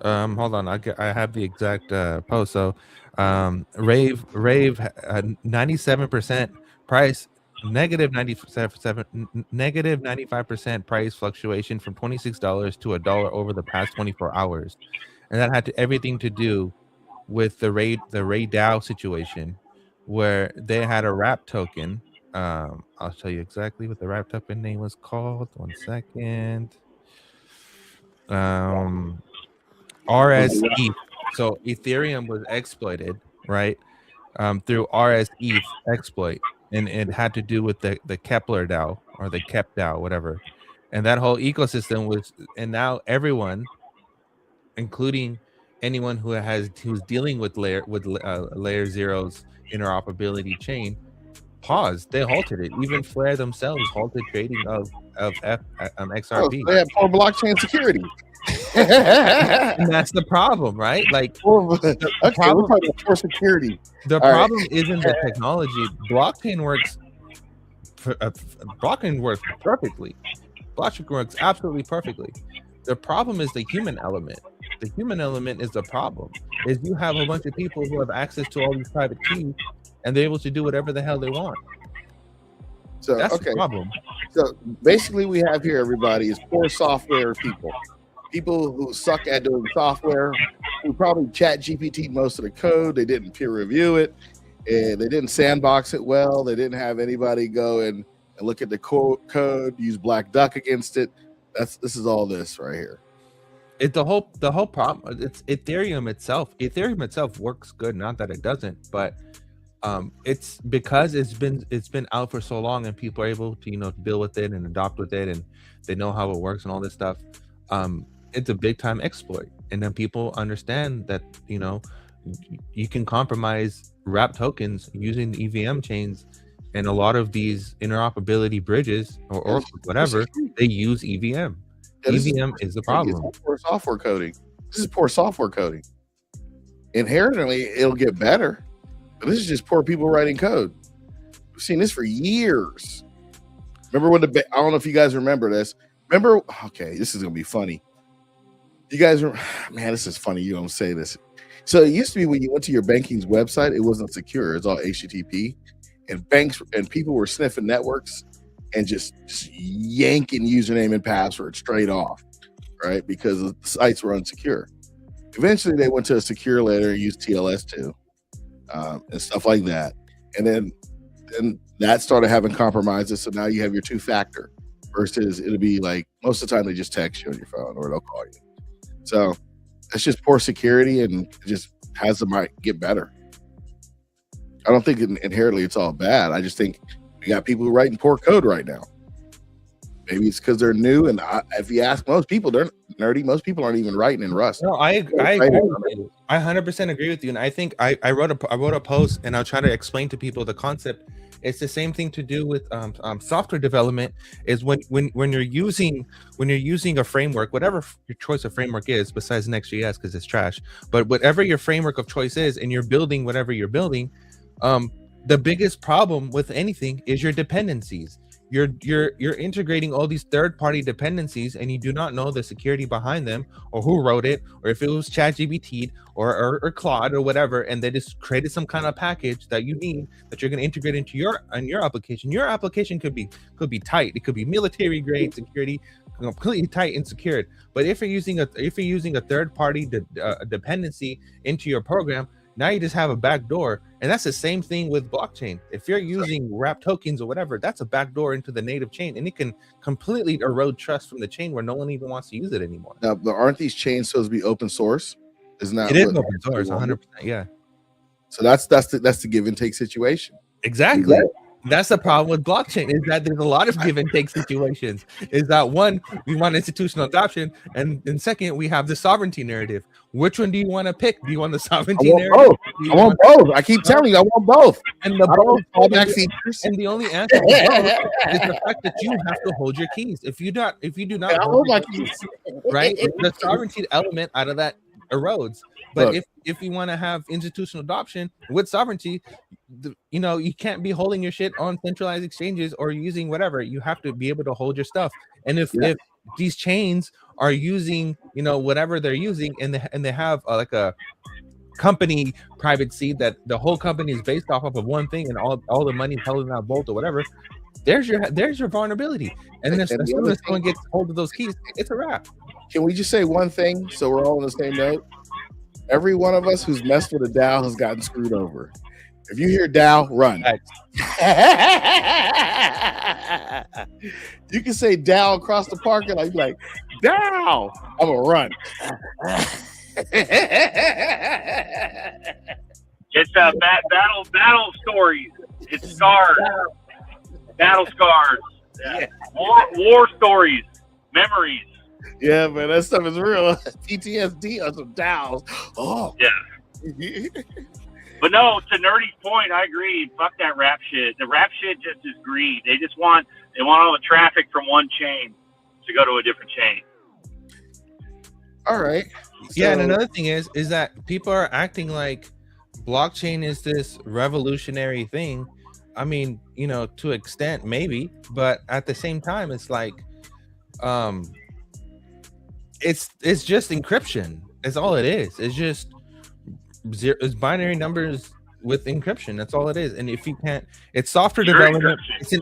Hold on, I have the exact post. So, Rave 97% price, negative 95% price fluctuation from $26 to $1 over the past 24 hours, and that had everything to do with the Ray DAO situation, where they had a wrap token. I'll tell you exactly what the wrap token name was called. 1 second. RSETH. So Ethereum was exploited, right? Through RSETH exploit, and it had to do with the Kepler DAO or the Kep DAO, whatever. And that whole ecosystem was, and now everyone, including anyone who's dealing with layer zero's interoperability chain, paused. They halted it. Even Flare themselves halted trading of XRP. They have poor blockchain security. And that's the problem, right? Like, Okay, we're talking about poor security. the All right. problem isn't the technology. Blockchain works. Blockchain works perfectly. Blockchain works absolutely perfectly. The problem is the human element. The human element is the problem. Is you have a bunch of people who have access to all these private keys, and they're able to do whatever the hell they want. So That's okay. the problem. So basically, we have here everybody is poor software people who suck at doing software, who probably chat GPT most of the code. They didn't peer review it, and they didn't sandbox it well. They didn't have anybody go and look at the code, use Black Duck against it. This is all this right here. The whole problem. It's Ethereum itself. Ethereum itself works good. Not that it doesn't, but it's because it's been out for so long, and people are able to deal with it and adopt with it, and they know how it works and all this stuff. It's a big time exploit, and then people understand that you can compromise wrap tokens using the EVM chains, and a lot of these interoperability bridges or whatever, they use EVM. EVM is the problem. It's poor software coding. This is poor software coding. Inherently, it'll get better, but this is just poor people writing code. We've seen this for years. Remember when I don't know if you guys remember this. Remember? Okay, this is gonna be funny. You guys are, man, this is funny. You don't say this. So it used to be when you went to your banking's website, it wasn't secure. It's all HTTP, and banks and people were sniffing networks and just yanking username and password straight off, right? Because the sites were unsecure. Eventually, they went to a secure layer and used TLS2 and stuff like that. And then that started having compromises. So now you have your two-factor versus it'll be like most of the time they just text you on your phone or they'll call you. So it's just poor security, and it just has them get better. I don't think inherently it's all bad. I just think we got people who writing poor code right now. Maybe it's because they're new, and if you ask most people, they're nerdy. Most people aren't even writing in Rust. No, I agree with you. I 100% agree with you, and I think I wrote a post, and I'll try to explain to people the concept. It's the same thing to do with software development. Is when you're using a framework, whatever your choice of framework is, besides Next.js because it's trash. But whatever your framework of choice is, and you're building whatever you're building, The biggest problem with anything is your dependencies. You're integrating all these third-party dependencies, and you do not know the security behind them, or who wrote it, or if it was ChatGPT or Claude or whatever, and they just created some kind of package that you need that you're going to integrate into your application. Your application could be tight. It could be military grade security, completely tight and secured. But if you're using a third-party dependency into your program, now you just have a backdoor. And that's the same thing with blockchain. If you're using wrap tokens or whatever, that's a backdoor into the native chain, and it can completely erode trust from the chain where no one even wants to use it anymore. Now, but aren't these chains supposed to be open source? Isn't that it is open source? 100%. Yeah. So that's the give and take situation. Exactly. That's the problem with blockchain, is that there's a lot of give and take situations. Is that one, we want institutional adoption, and second, we have the sovereignty narrative. Which one do you want to pick? Do you want the sovereignty narrative? I want both. I keep telling you, I want both. And the only answer is the fact that you have to hold your keys. If you do not hold my keys, right? The sovereignty element out of that erodes. But if you want to have institutional adoption with sovereignty, you can't be holding your shit on centralized exchanges or using whatever. You have to be able to hold your stuff. And if these chains are using, whatever they're using, and they have like a company private seed that the whole company is based off of one thing, and all the money is held in that vault or whatever, there's your vulnerability. And then as soon as someone gets hold of those keys, it's a wrap. Can we just say one thing so we're all on the same note? Every one of us who's messed with a DAO has gotten screwed over. If you hear DAO, run. You can say DAO across the parking lot. You're like, DAO, I'm going to run. It's battle stories. It's scars. Battle scars. Yeah. War stories. Memories. Yeah, man, that stuff is real. PTSD on some DAOs. Oh. Yeah. But no, to Nerdy's point, I agree. Fuck that rap shit. The rap shit just is greed. They want all the traffic from one chain to go to a different chain. All right. Yeah, and another thing is that people are acting like blockchain is this revolutionary thing. I mean, to an extent, maybe, but at the same time, it's like, it's just encryption. That's all it is. It's just it's binary numbers with encryption. That's all it is. And if you can't, it's software development. It's a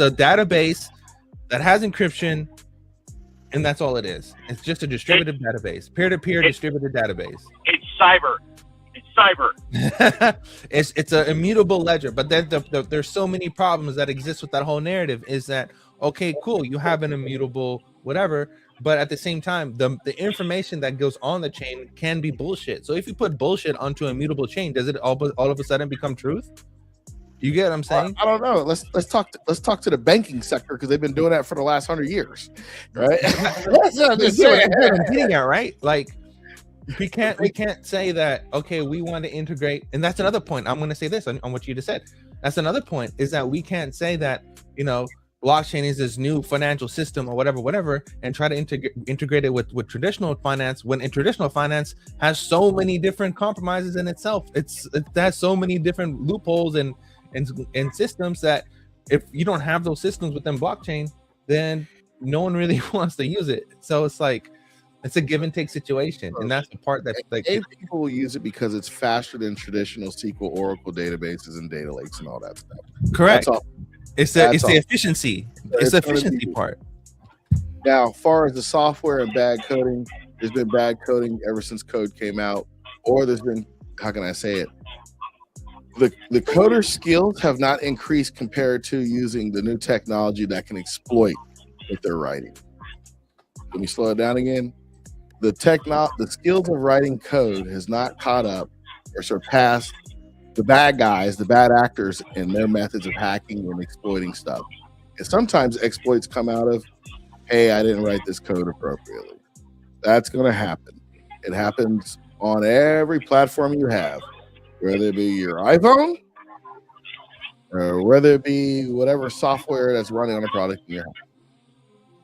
database that has encryption, and that's all it is. It's just a distributed database, peer-to-peer distributed database. It's cyber. It's an immutable ledger. But then there's so many problems that exist with that whole narrative. Is that okay? Cool, you have an immutable whatever. But at the same time, the information that goes on the chain can be bullshit. So if you put bullshit onto a immutable chain, does it all of a sudden become truth? You get what I'm saying? I don't know. Let's talk to the banking sector, because they've been doing that for the last 100 years, right? That's what I'm just saying. I'm getting at, right? Like we can't say that. Okay, we want to integrate, and that's another point. I'm going to say this on what you just said. That's another point, is that we can't say that blockchain is this new financial system or whatever, and try to integrate it with traditional finance, when in traditional finance has so many different compromises in itself. It has so many different loopholes and systems that if you don't have those systems within blockchain, then no one really wants to use it. So it's like, it's a give and take situation, and that's the part that people will use it because it's faster than traditional SQL, Oracle databases and data lakes and all that stuff. Correct. It's the efficiency. It's the efficiency part. Now, as far as the software and bad coding, there's been bad coding ever since code came out, or there's been, how can I say it? The coder skills have not increased compared to using the new technology that can exploit what they're writing. Let me slow it down again. The skills of writing code has not caught up or surpassed the bad guys, the bad actors, and their methods of hacking and exploiting stuff. And sometimes exploits come out of, hey, I didn't write this code appropriately. That's going to happen. It happens on every platform you have, whether it be your iPhone or whether it be whatever software that's running on a product in your house.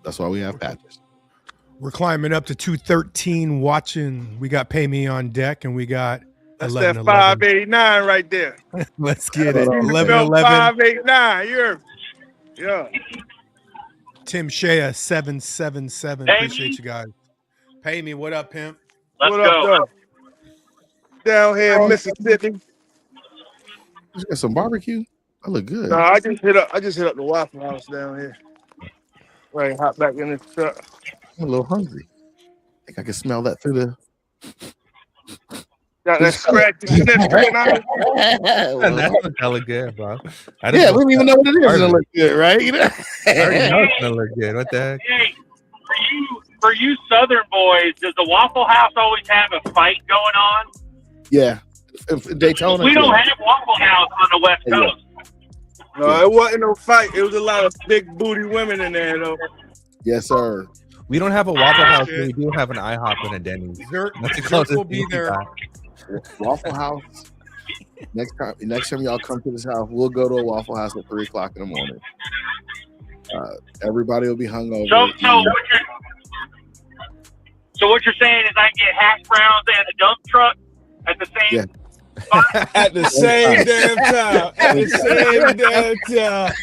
That's why we have patches. We're climbing up to 213 watching. We got Pay Me on deck, and we got That's 11, that 11. 589 right there. Let's get it. Hold on. 11, No, 11. 589. You heard me? Yeah. Tim Shea 777. Pay Appreciate me. you guys. Pay me. What up, pimp? Let's What go. up, though? Down here in Mississippi. You got some barbecue? I look good. Nah, I just hit up the Waffle House down here. Right, hop back in this truck. I'm a little hungry. I think I can smell that through the. Got that scratchy sniff coming out. That's hella good, bro. Yeah, we don't even know what it is. It look good, right? You know? I already know it's gonna look good. What the heck? Hey, for you Southern boys, does the Waffle House always have a fight going on? Yeah. Daytona. We don't have Waffle House on the West Yeah. Coast. No, it wasn't no fight. It was a lot of big booty women in there, though. Yes, sir. We don't have a Waffle House, but we do have an IHOP and a Denny's. Zerk, That's the Zerk closest will be thing we there. got. Waffle House. Next time y'all come to this house, we'll go to a Waffle House at 3:00 in the morning. Everybody will be hungover. So what you're saying is I can get hash browns and a dump truck at the same spot? At the same damn time. At the same damn time.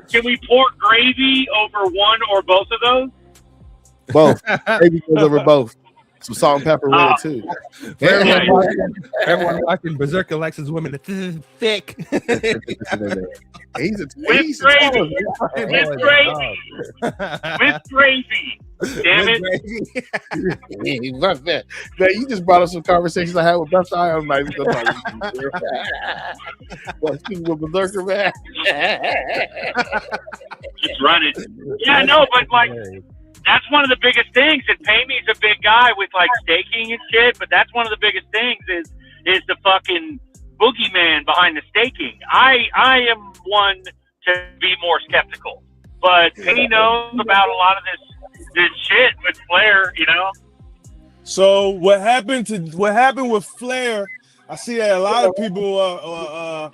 Can we port gravy over one or both of those? Both. Maybe goes over both. Some salt and pepper with it too. Everyone watching Berserker likes his women thick. He's a With gravy. With gravy. With gravy. Damn it. Man, you just brought up some conversations I had with Buster. I'm not even gonna talk with Berserker, man. Just run it. Yeah, no, but like that's one of the biggest things. And Pamey's a big guy with like staking and shit, but that's one of the biggest things is the fucking boogeyman behind the staking. I am one to be more skeptical, but he knows about a lot of this shit with Flair, you know. So what happened with Flair? I see that a lot of people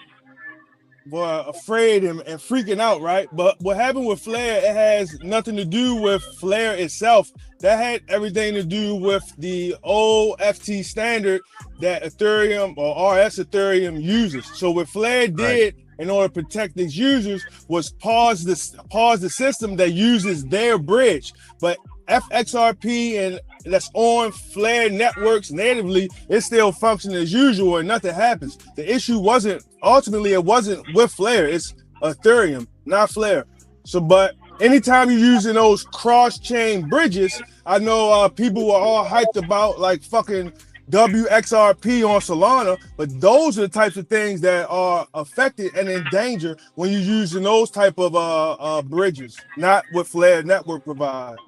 were afraid and freaking out, right? But what happened with Flair, it has nothing to do with Flair itself. That had everything to do with the old FT standard that Ethereum or RS Ethereum uses. So what Flair did in order to protect its users was pause the system that uses their bridge. But FXRP and that's on Flair networks natively, it's still functioning as usual and nothing happens. The issue wasn't with Flair, it's Ethereum, not Flair. So, but anytime you're using those cross-chain bridges, I know people were all hyped about like fucking WXRP on Solana, but those are the types of things that are affected and in danger when you're using those type of bridges, not what Flair network provides.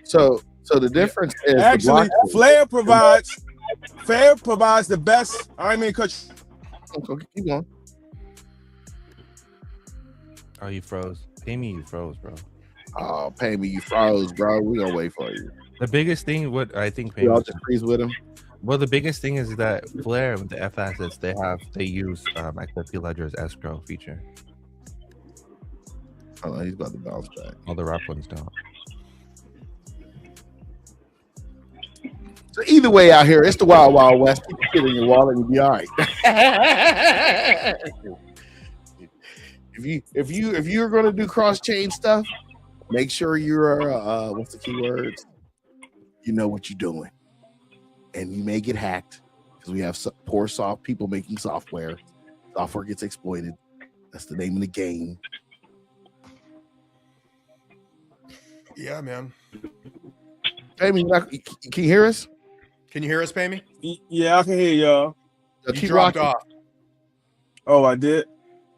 So the difference is actually Flair provides the best. I mean, cause okay, keep going. Oh, you froze. Pamey, you froze, bro. Oh, Pamey, you froze, bro. We gonna wait for you. The biggest thing, what I think, We all just freeze with him. Well, the biggest thing is that Flair with the F assets they use XRP Ledger's escrow feature. Oh, he's about to bounce back. All the rough ones don't. So either way out here, it's the Wild Wild West. Keep your shit in your wallet and you'll be all right. if you're gonna do cross-chain stuff, make sure you're what's the keywords? You know what you're doing. And you may get hacked because we have poor people making software. Software gets exploited. That's the name of the game. Yeah, man. Pamey, can you hear us? Can you hear us, Pamey? Yeah, I can hear y'all. You dropped off. Oh, I did.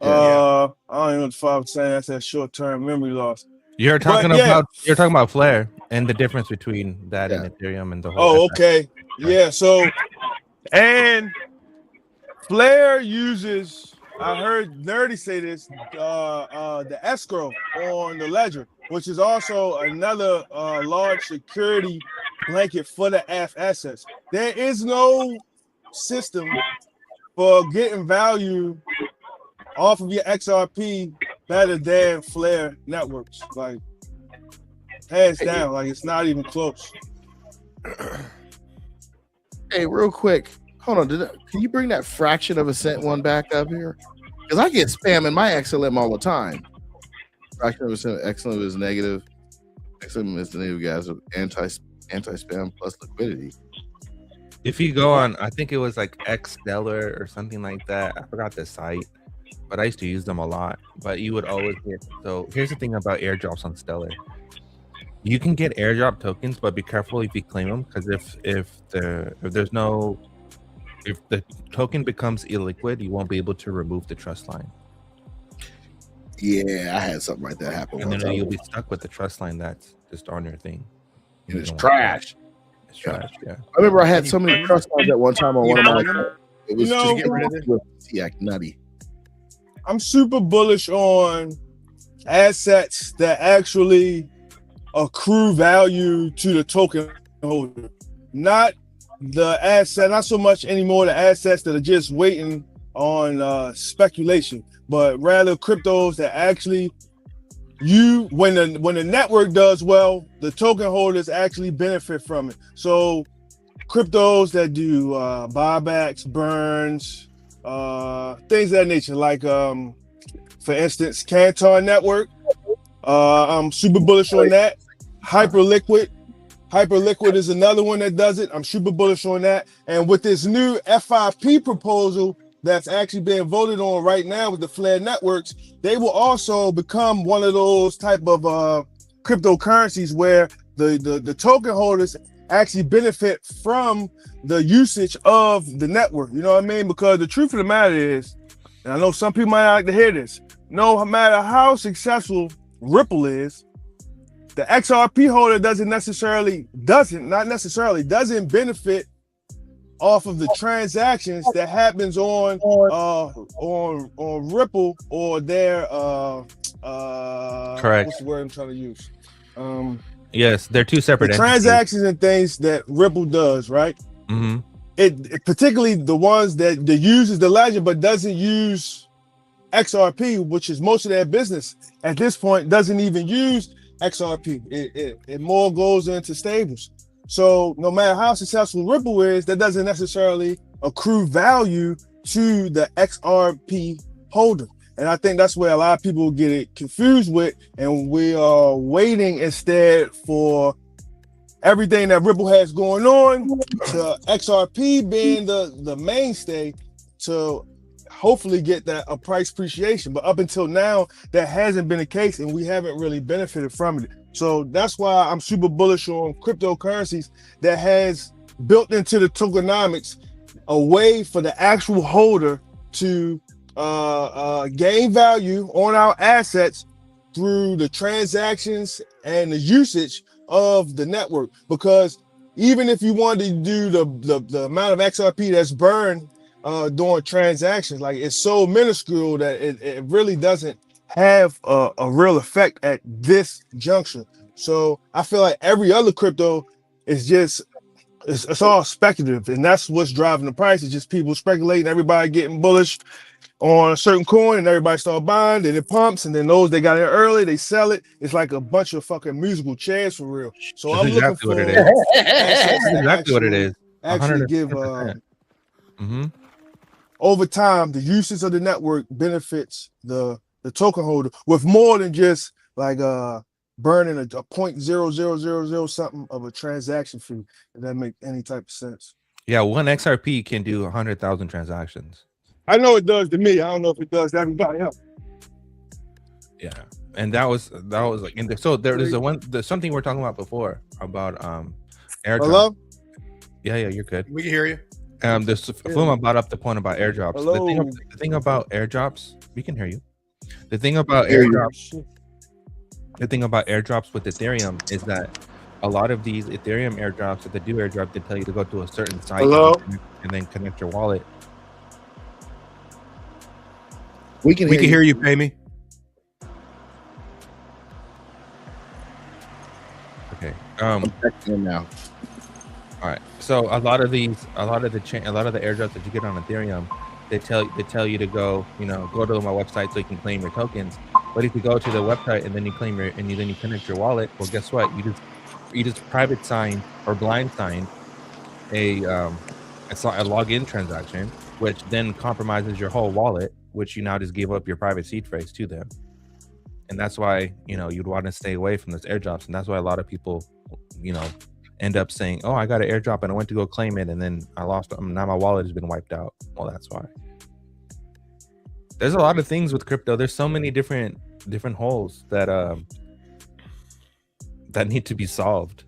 Yeah. I don't even know what the fuck I'm saying. That's that short-term memory loss. You're talking about Flair and the difference between that and Ethereum and the whole. Oh, okay. Yeah. So, and Flair uses. I heard Nerdy say this. The escrow on the ledger, which is also another large security blanket for the F assets. There is no system for getting value off of your XRP better than Flair networks. Like hands down. Like it's not even close. Hey, real quick, hold on. Can you bring that fraction of a cent one back up here? Because I get spam in my XLM all the time. Fraction of a cent, XLM is negative. XLM is the negative, guys, of anti-spam plus liquidity. If you go on, I think it was like Xstellar or something like that. I forgot the site, but I used to use them a lot. But you would always get. So here's the thing about airdrops on Stellar. You can get airdrop tokens, but be careful if you claim them, because if the token becomes illiquid, you won't be able to remove the trust line. Yeah, I had something like that happen. And then you'll be stuck with the trust line that's just on your thing. And it's trash. It's trash. Yeah. I remember I had so many trust lines at one time on one of my. It was just get rid of it. Yeah, nutty. I'm super bullish on assets that actually accrue value to the token holder, not the asset, not so much anymore the assets that are just waiting on speculation, but rather cryptos that actually when the network does well, the token holders actually benefit from it. So cryptos that do buybacks, burns, things of that nature, like for instance, Canton Network. I'm super bullish on that. Hyperliquid is another one that does it. I'm super bullish on that. And with this new FIP proposal that's actually being voted on right now with the Flare networks, they will also become one of those type of cryptocurrencies where the token holders actually benefit from the usage of the network. You know what I mean? Because the truth of the matter is, and I know some people might not like to hear this, no matter how successful Ripple is, the XRP holder doesn't benefit off of the transactions that happens on Ripple or their correct. What's the word I'm trying to use? Yes, they're two separate transactions and things that Ripple does, right? Mm-hmm. It particularly the ones that uses the ledger but doesn't use XRP, which is most of their business at this point, doesn't even use XRP. It more goes into stables. So no matter how successful Ripple is, that doesn't necessarily accrue value to the XRP holder. And I think that's where a lot of people get it confused with, and we are waiting instead for everything that Ripple has going on to XRP being the mainstay to hopefully get that a price appreciation. But up until now, that hasn't been the case, and we haven't really benefited from it. So that's why I'm super bullish on cryptocurrencies that has built into the tokenomics a way for the actual holder to gain value on our assets through the transactions and the usage of the network. Because even if you wanted to do the amount of XRP that's burned during transactions, like it's so minuscule that it really doesn't have a real effect at this juncture. So I feel like every other crypto is just it's all speculative, and that's what's driving the price. It's just people speculating, everybody getting bullish on a certain coin, and everybody start buying, then it pumps, and then those that got in early, they sell it. It's like a bunch of fucking musical chairs for real. So that's I'm looking for what it is. That's exactly what it is. Actually give over time, the usage of the network benefits the token holder with more than just like burning a 0.0000 something of a transaction fee, if that make any type of sense. Yeah, one XRP can do 100,000 transactions. I know it does to me. I don't know if it does to everybody else. Yeah, and that was like, and so there's something we we're talking about before about airdrop. Hello? Yeah, you're good. We can hear you. This Fluma brought up the point about airdrops. Hello? The thing about airdrops, we can hear you. The thing about airdrops with Ethereum is that a lot of these Ethereum airdrops, if they do airdrop, they tell you to go to a certain site and then connect your wallet. We can hear you, pay me. Okay. I'm checking now. All right. So a lot of the airdrops that you get on Ethereum, they tell you to go to my website so you can claim your tokens. But if you go to the website and then you claim then you connect your wallet, well, guess what? You just private sign or blind sign it's a login transaction, which then compromises your whole wallet, which you now just gave up your private seed phrase to them. And that's why, you'd want to stay away from those airdrops. And that's why a lot of people, end up saying, oh, I got an airdrop and I went to go claim it and then I lost them. Now my wallet has been wiped out. Well, that's why. There's a lot of things with crypto. There's so many different holes that that need to be solved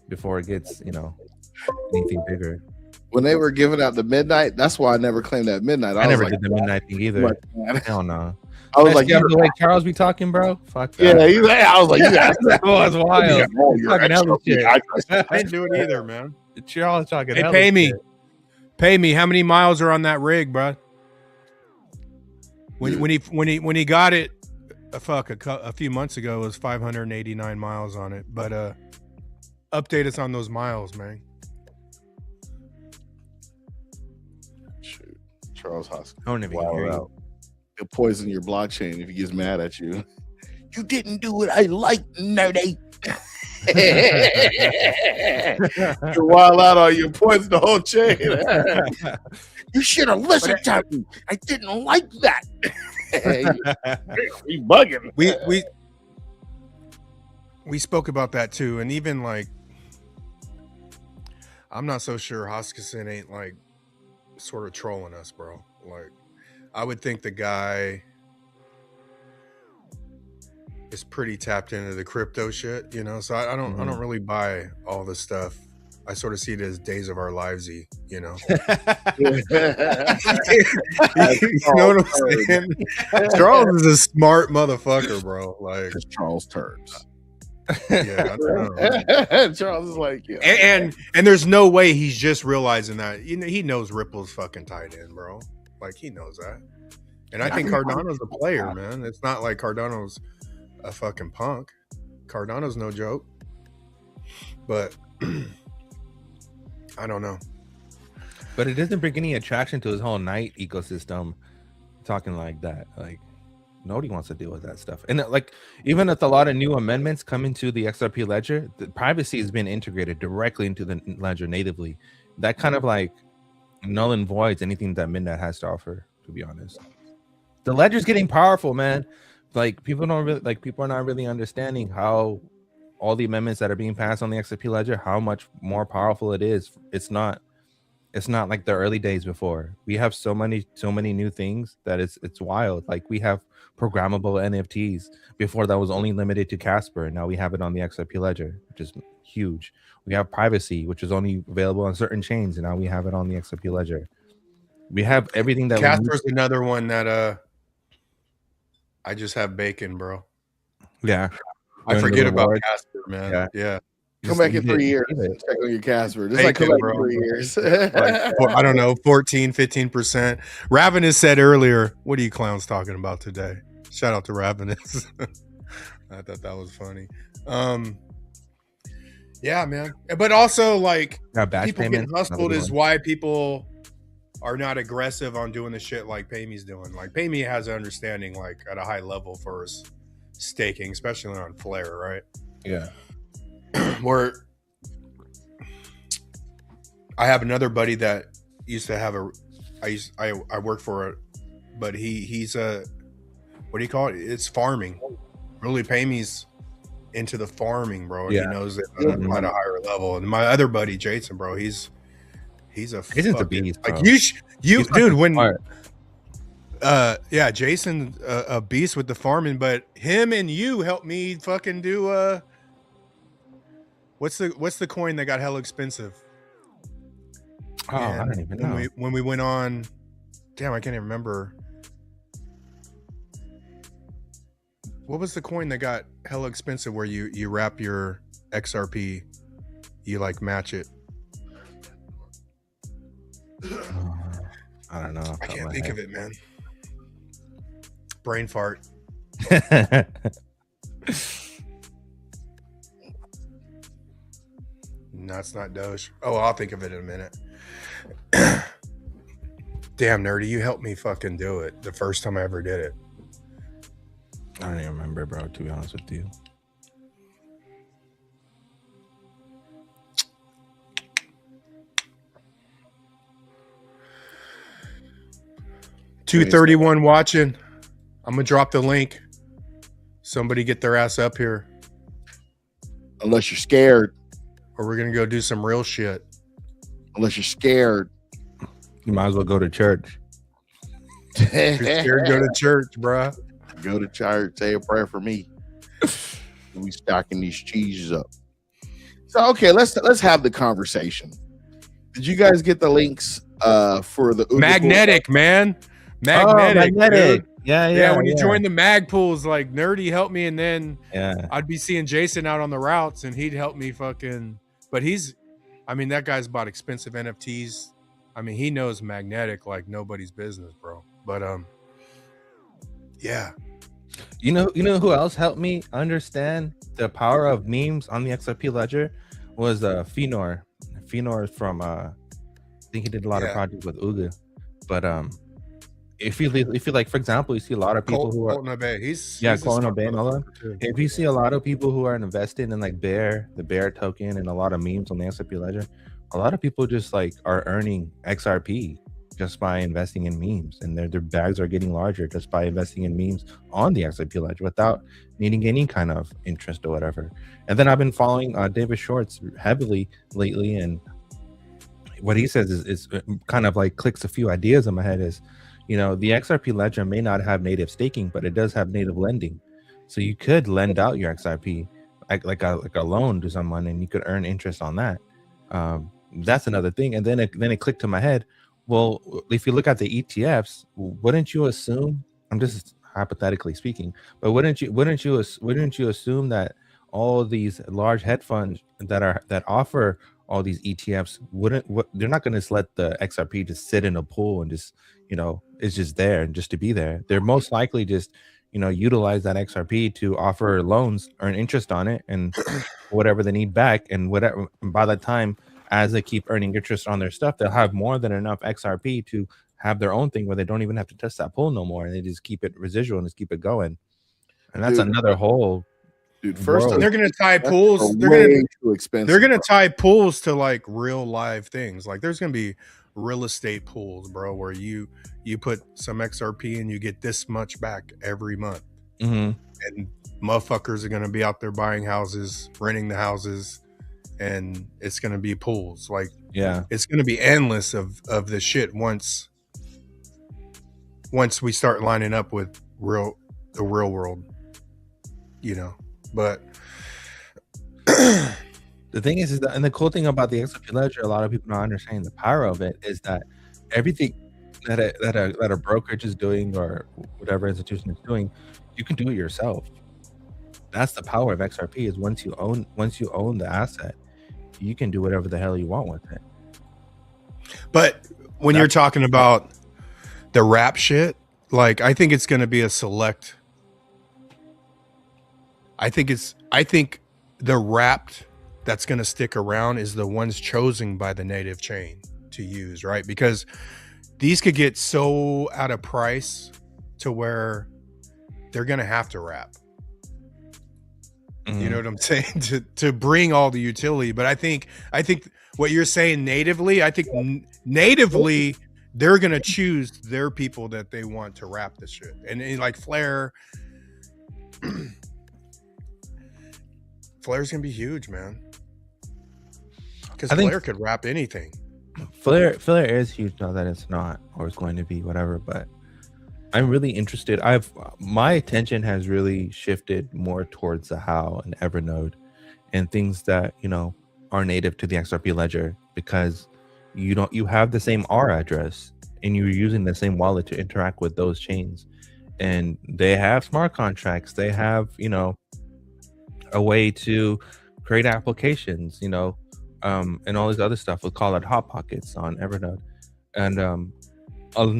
before it gets, anything bigger. When they were giving out the midnight, that's why I never claimed that midnight. I never did the midnight thing either. Hell no. I was like, the way Charles be talking, bro. Fuck that. Yeah, I was like, that was wild. Fucking hell shit. I didn't do it either, man. Charles talking. Hey, pay me. How many miles are on that rig, bro? When he got it, a few months ago, it was 589 miles on it. But update us on those miles, man. Shoot, Charles Hoskins. I don't even hear you. He'll poison your blockchain if he gets mad at you. You didn't do what I like, nerdy. You're wild out on you, poison the whole chain. You should have listened to me. I didn't like that. You bugging. We spoke about that too, and even like, I'm not so sure Hoskinson ain't like sort of trolling us, bro. Like, I would think the guy is pretty tapped into the crypto shit, so I don't really buy all this stuff. I sort of see it as Days of Our Livesy, You know what I'm saying? Charles is a smart motherfucker, bro. Like, Charles turns. Yeah, I know. Charles is like, yeah. And there's no way he's just realizing that. He knows Ripple's fucking tied in, bro. Like, he knows that. And I think Cardano's a player, man. It's not like Cardano's a fucking punk. Cardano's no joke. But I don't know. But it doesn't bring any attraction to his whole night ecosystem talking like that. Like, nobody wants to deal with that stuff. And like, even with a lot of new amendments coming to the XRP ledger, the privacy has been integrated directly into the ledger natively. That kind of like null and voids anything that Midnight has to offer, to be honest. The ledger's getting powerful, man. Like, people are not really understanding how all the amendments that are being passed on the XRP ledger, how much more powerful it is. It's not like the early days before. We have so many new things that it's wild. Like, we have programmable NFTs. Before, that was only limited to Casper. Now we have it on the XRP ledger, which is huge. We have privacy, which is only available on certain chains, and now we have it on the XRP ledger. We have everything that Casper's another one that I just have bacon, bro. Yeah. I forget about Casper, man. Yeah. Come back in 3 years. Check on your Casper. Just like, come back in 3 years. I don't know, 14, 15%. Ravenous said earlier, what are you clowns talking about today? Shout out to Ravenous. I thought that was funny. Yeah, man. But also, like, people getting hustled is why people are not aggressive on doing the shit like Payme's doing. Like, Payme has an understanding, like, at a high level for his staking, especially on Flare, right? Yeah. Where I have another buddy that used to have I work for it, but he's a, what do you call it? It's farming. Really, Payme's into the farming, bro. Yeah. He knows it at a higher level. And my other buddy Jason, bro, he's a beast, like, you dude, when smart. Yeah, Jason, a beast with the farming, but him and you helped me fucking do what's the coin that got hella expensive? Oh, and I don't even know. When we went on, damn, I can't even remember. What was the coin that got hella expensive where you wrap your XRP, you like match it? I don't know. I can't think of it, man. Brain fart. No, it's not Doge. Oh, I'll think of it in a minute. Damn, Nerdy, you helped me fucking do it the first time I ever did it. I don't even remember, bro, to be honest with you. $231 watching. I'm gonna drop the link. Somebody get their ass up here, Unless you're scared. or we're gonna go do some real shit. Unless you're scared. You might as well go to church. If you're scared, go to church, bruh. Go to church, say a prayer for me. We stacking these cheeses up. So okay, let's have the conversation. Did you guys get the links for the Magnetic, man. Magnetic. Magnetic. Dude. Yeah. When you join the mag pools, like Nerdy helped me, and then Yeah. I'd be seeing Jason out on the routes, and he'd help me fucking. But that guy's bought expensive NFTs. I mean, he knows Magnetic like nobody's business, bro. But yeah. You know who else helped me understand the power of memes on the XRP ledger was Phenor. Phenor is from I think he did a lot of projects with Uga. But if you like, for example, you see a lot of people who are Colton Obey. He's Colton Obey and all that. If you see a lot of people who are invested in like the Bear token and a lot of memes on the XRP ledger, a lot of people just like are earning XRP just by investing in memes, and their bags are getting larger just by investing in memes on the XRP ledger without needing any kind of interest or whatever. And then I've been following David Shorts heavily lately, and what he says is kind of like clicks a few ideas in my head. Is, the XRP ledger may not have native staking, but it does have native lending, so you could lend out your XRP like a loan to someone, and you could earn interest on that. That's another thing. And then it clicked to my head. Well, if you look at the ETFs, wouldn't you assume? I'm just hypothetically speaking, but wouldn't you assume that all these large hedge funds that offer all these ETFs they're not going to let the XRP just sit in a pool and just it's just there and just to be there. They're most likely just utilize that XRP to offer loans, earn interest on it, and whatever they need back, and whatever. By the time, as they keep earning interest on their stuff, they'll have more than enough XRP to have their own thing where they don't even have to touch that pool no more, and they just keep it residual and just keep it going. And that's another whole. First, they're gonna tie pools. Too expensive. They're gonna tie pools to like real live things. Like there's gonna be real estate pools, bro, where you put some XRP and you get this much back every month. Mm-hmm. And motherfuckers are gonna be out there buying houses, renting the houses, and it's gonna be pools. Like it's gonna be endless of the shit once we start lining up with the real world, But the thing is that, and the cool thing about the XRP ledger, a lot of people don't understand the power of it, is that everything that a brokerage is doing or whatever institution is doing, you can do it yourself. That's the power of XRP, is once you own the asset, you can do whatever the hell you want with it. But when you're talking about the wrap shit, like I think it's going to be a select. I think the wrapped that's going to stick around is the ones chosen by the native chain to use, right? Because these could get so out of price to where they're going to have to wrap. You know what I'm saying? To bring all the utility. But I think what you're saying natively, I think natively they're going to choose their people that they want to wrap this shit. And like Flare, Flare's going to be huge, man. Because Flare could wrap anything. Flare is huge now that it's not, or it's going to be, whatever, but I'm really interested. My attention has really shifted more towards the HAO and Evernode and things that are native to the XRP ledger, because you have the same R address and you're using the same wallet to interact with those chains, and they have smart contracts. They have a way to create applications, and all this other stuff. We'll call it hot pockets on Evernode, and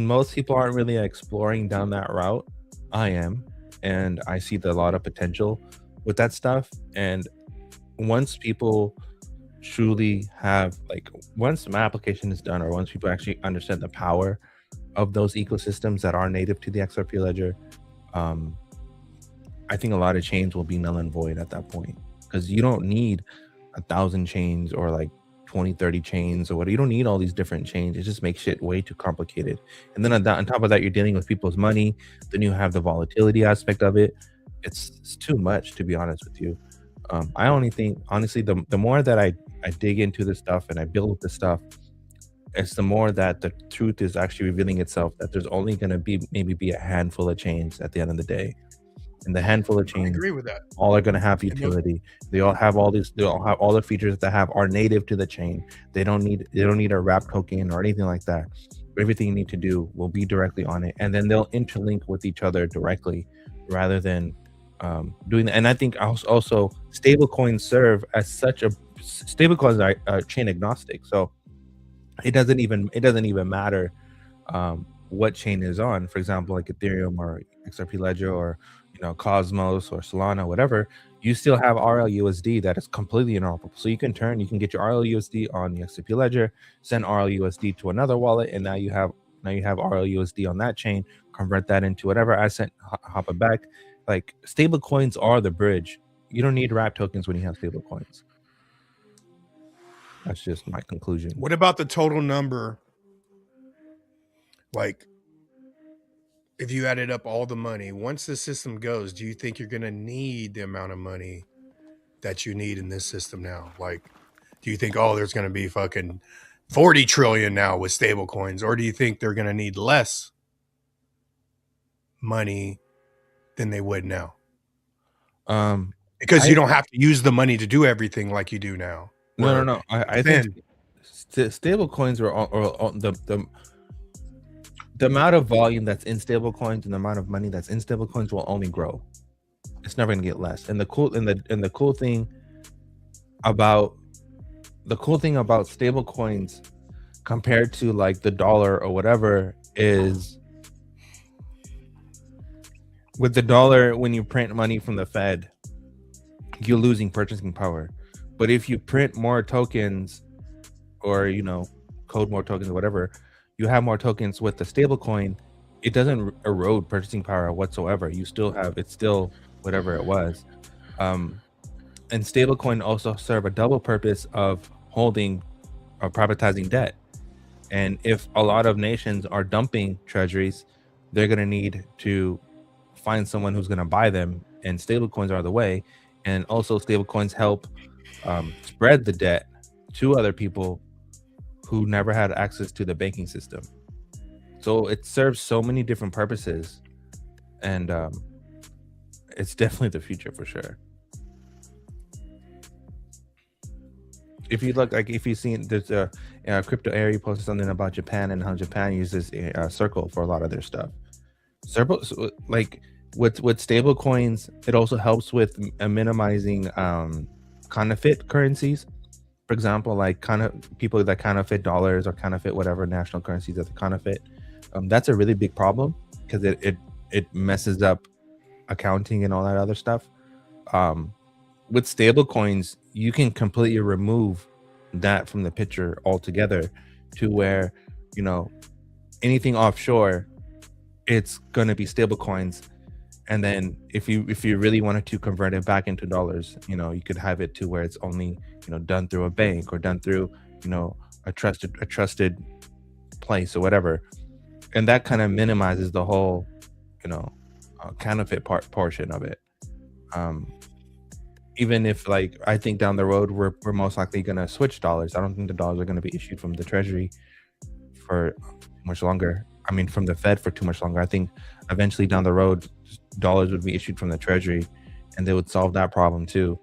most people aren't really exploring down that route. I am, and I see a lot of potential with that stuff. And once people truly have, once my application is done, or once people actually understand the power of those ecosystems that are native to the XRP ledger, I think a lot of chains will be null and void at that point, because you don't need 1,000 chains or like 20, 30 chains or what. You don't need all these different chains. It just makes shit way too complicated. And then on top of that, you're dealing with people's money. Then you have the volatility aspect of it. It's too much, to be honest with you. I only think, honestly, the more that I dig into this stuff and I build with this stuff, it's the more that the truth is actually revealing itself, that there's only going to be maybe a handful of chains at the end of the day. And the handful of I chains, agree with that. all are going to have utility. They all have all the features that are native to the chain. They don't need a wrap token or anything like that. Everything you need to do will be directly on it, and then they'll interlink with each other directly, rather than doing that. And I think also stablecoins serve as such a stablecoins are chain agnostic, so it doesn't even matter what chain is on. For example, like Ethereum or XRP Ledger or Cosmos or Solana, whatever, you still have RLUSD that is completely interoperable. So you can get your RLUSD on the XRP Ledger, send RLUSD to another wallet, and now you have RLUSD on that chain. Convert that into whatever asset, hop it back. Like, stable coins are the bridge. You don't need wrap tokens when you have stable coins. That's just my conclusion. What about the total number? Like, if you added up all the money, once the system goes, do you think you're going to need the amount of money that you need in this system now? Like, do you think, there's going to be fucking 40 trillion now with stable coins? Or do you think they're going to need less money than they would now? Because you don't have to use the money to do everything like you do now. No. I think stable coins are the amount of volume that's in stable coins and the amount of money that's in stable coins will only grow. It's never gonna get less. And the cool thing about stable coins compared to like the dollar or whatever is, with the dollar, when you print money from the Fed, you're losing purchasing power. But if you print more tokens or code more tokens or whatever, you have more tokens with the stable coin, it doesn't erode purchasing power whatsoever. It's still whatever it was. And stablecoin also serve a double purpose of holding or privatizing debt. And if a lot of nations are dumping treasuries, they're going to need to find someone who's going to buy them, and stablecoins are the way. And also stablecoins help spread the debt to other people who never had access to the banking system. So it serves so many different purposes, and it's definitely the future for sure. If you look, like, if you've seen, there's a Crypto Airy posted something about Japan and how Japan uses Circle for a lot of their stuff. Circle, like with stable coins, it also helps with minimizing counterfeit currencies. For example, like people that counterfeit dollars or counterfeit whatever national currencies that they counterfeit. That's a really big problem because it messes up accounting and all that other stuff. With stable coins, you can completely remove that from the picture altogether, to where anything offshore, it's gonna be stable coins. And then if you really wanted to convert it back into dollars, you could have it to where it's only done through a bank or done through a trusted place or whatever, and that kind of minimizes the whole counterfeit portion of it. Even if, like, I think down the road we're most likely going to switch dollars. I don't think the dollars are going to be issued from the treasury for much longer. I mean, from the Fed for too much longer. I think eventually down the road dollars would be issued from the treasury, and they would solve that problem too.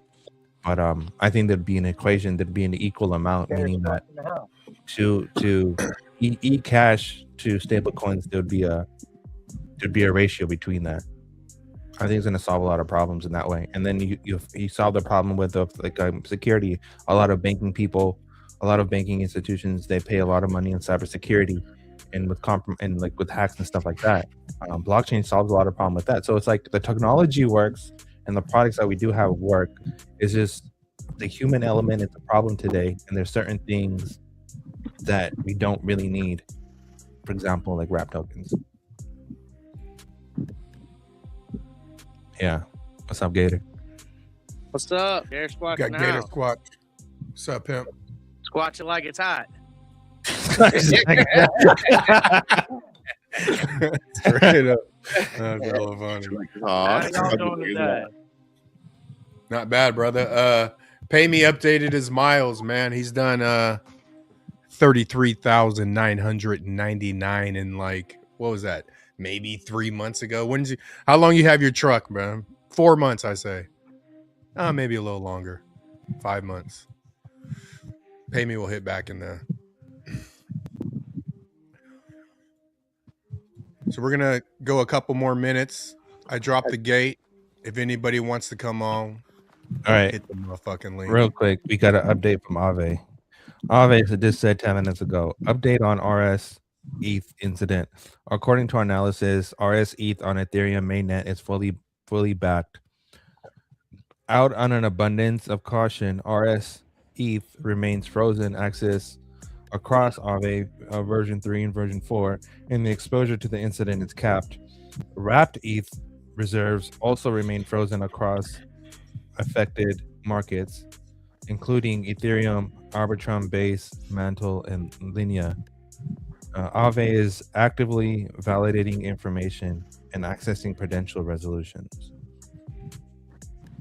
But I think there'd be an equation, there'd be an equal amount, meaning that to e-cash to stable coins, there'd be a ratio between that. I think it's going to solve a lot of problems in that way. And then you solve the problem with security. A lot of banking people, a lot of banking institutions, they pay a lot of money on cybersecurity, and with hacks and stuff like that. Blockchain solves a lot of problem with that. So it's like the technology works and the products that we do have work. Is just the human element is the problem today, and there's certain things that we don't really need. For example, like wrap tokens. Yeah. What's up, Gator? What's up? Gator Squatch Got now. Gator Squatch. What's up, pimp? Squatch it like it's hot. Straight up. That's hella funny. How y'all doing today? Not bad, brother. Pay Me updated his miles, man. He's done 33,999 in like, what was that? Maybe 3 months ago. How long you have your truck, man? 4 months, I say. Maybe a little longer. 5 months. Pay Me will hit back in there. So we're gonna go a couple more minutes. I dropped the gate. If anybody wants to come on, All right. hit the motherfucking link. Real quick, we got an update from Ave. Ave just said 10 minutes ago. Update on RS ETH incident. According to our analysis, RS ETH on Ethereum mainnet is fully backed. Out on an abundance of caution, RS ETH remains frozen access across Aave version 3 and version 4, and the exposure to the incident is capped. Wrapped ETH reserves also remain frozen across affected markets, including Ethereum, Arbitrum, Base, Mantle, and Linea. Aave is actively validating information and accessing prudential resolutions.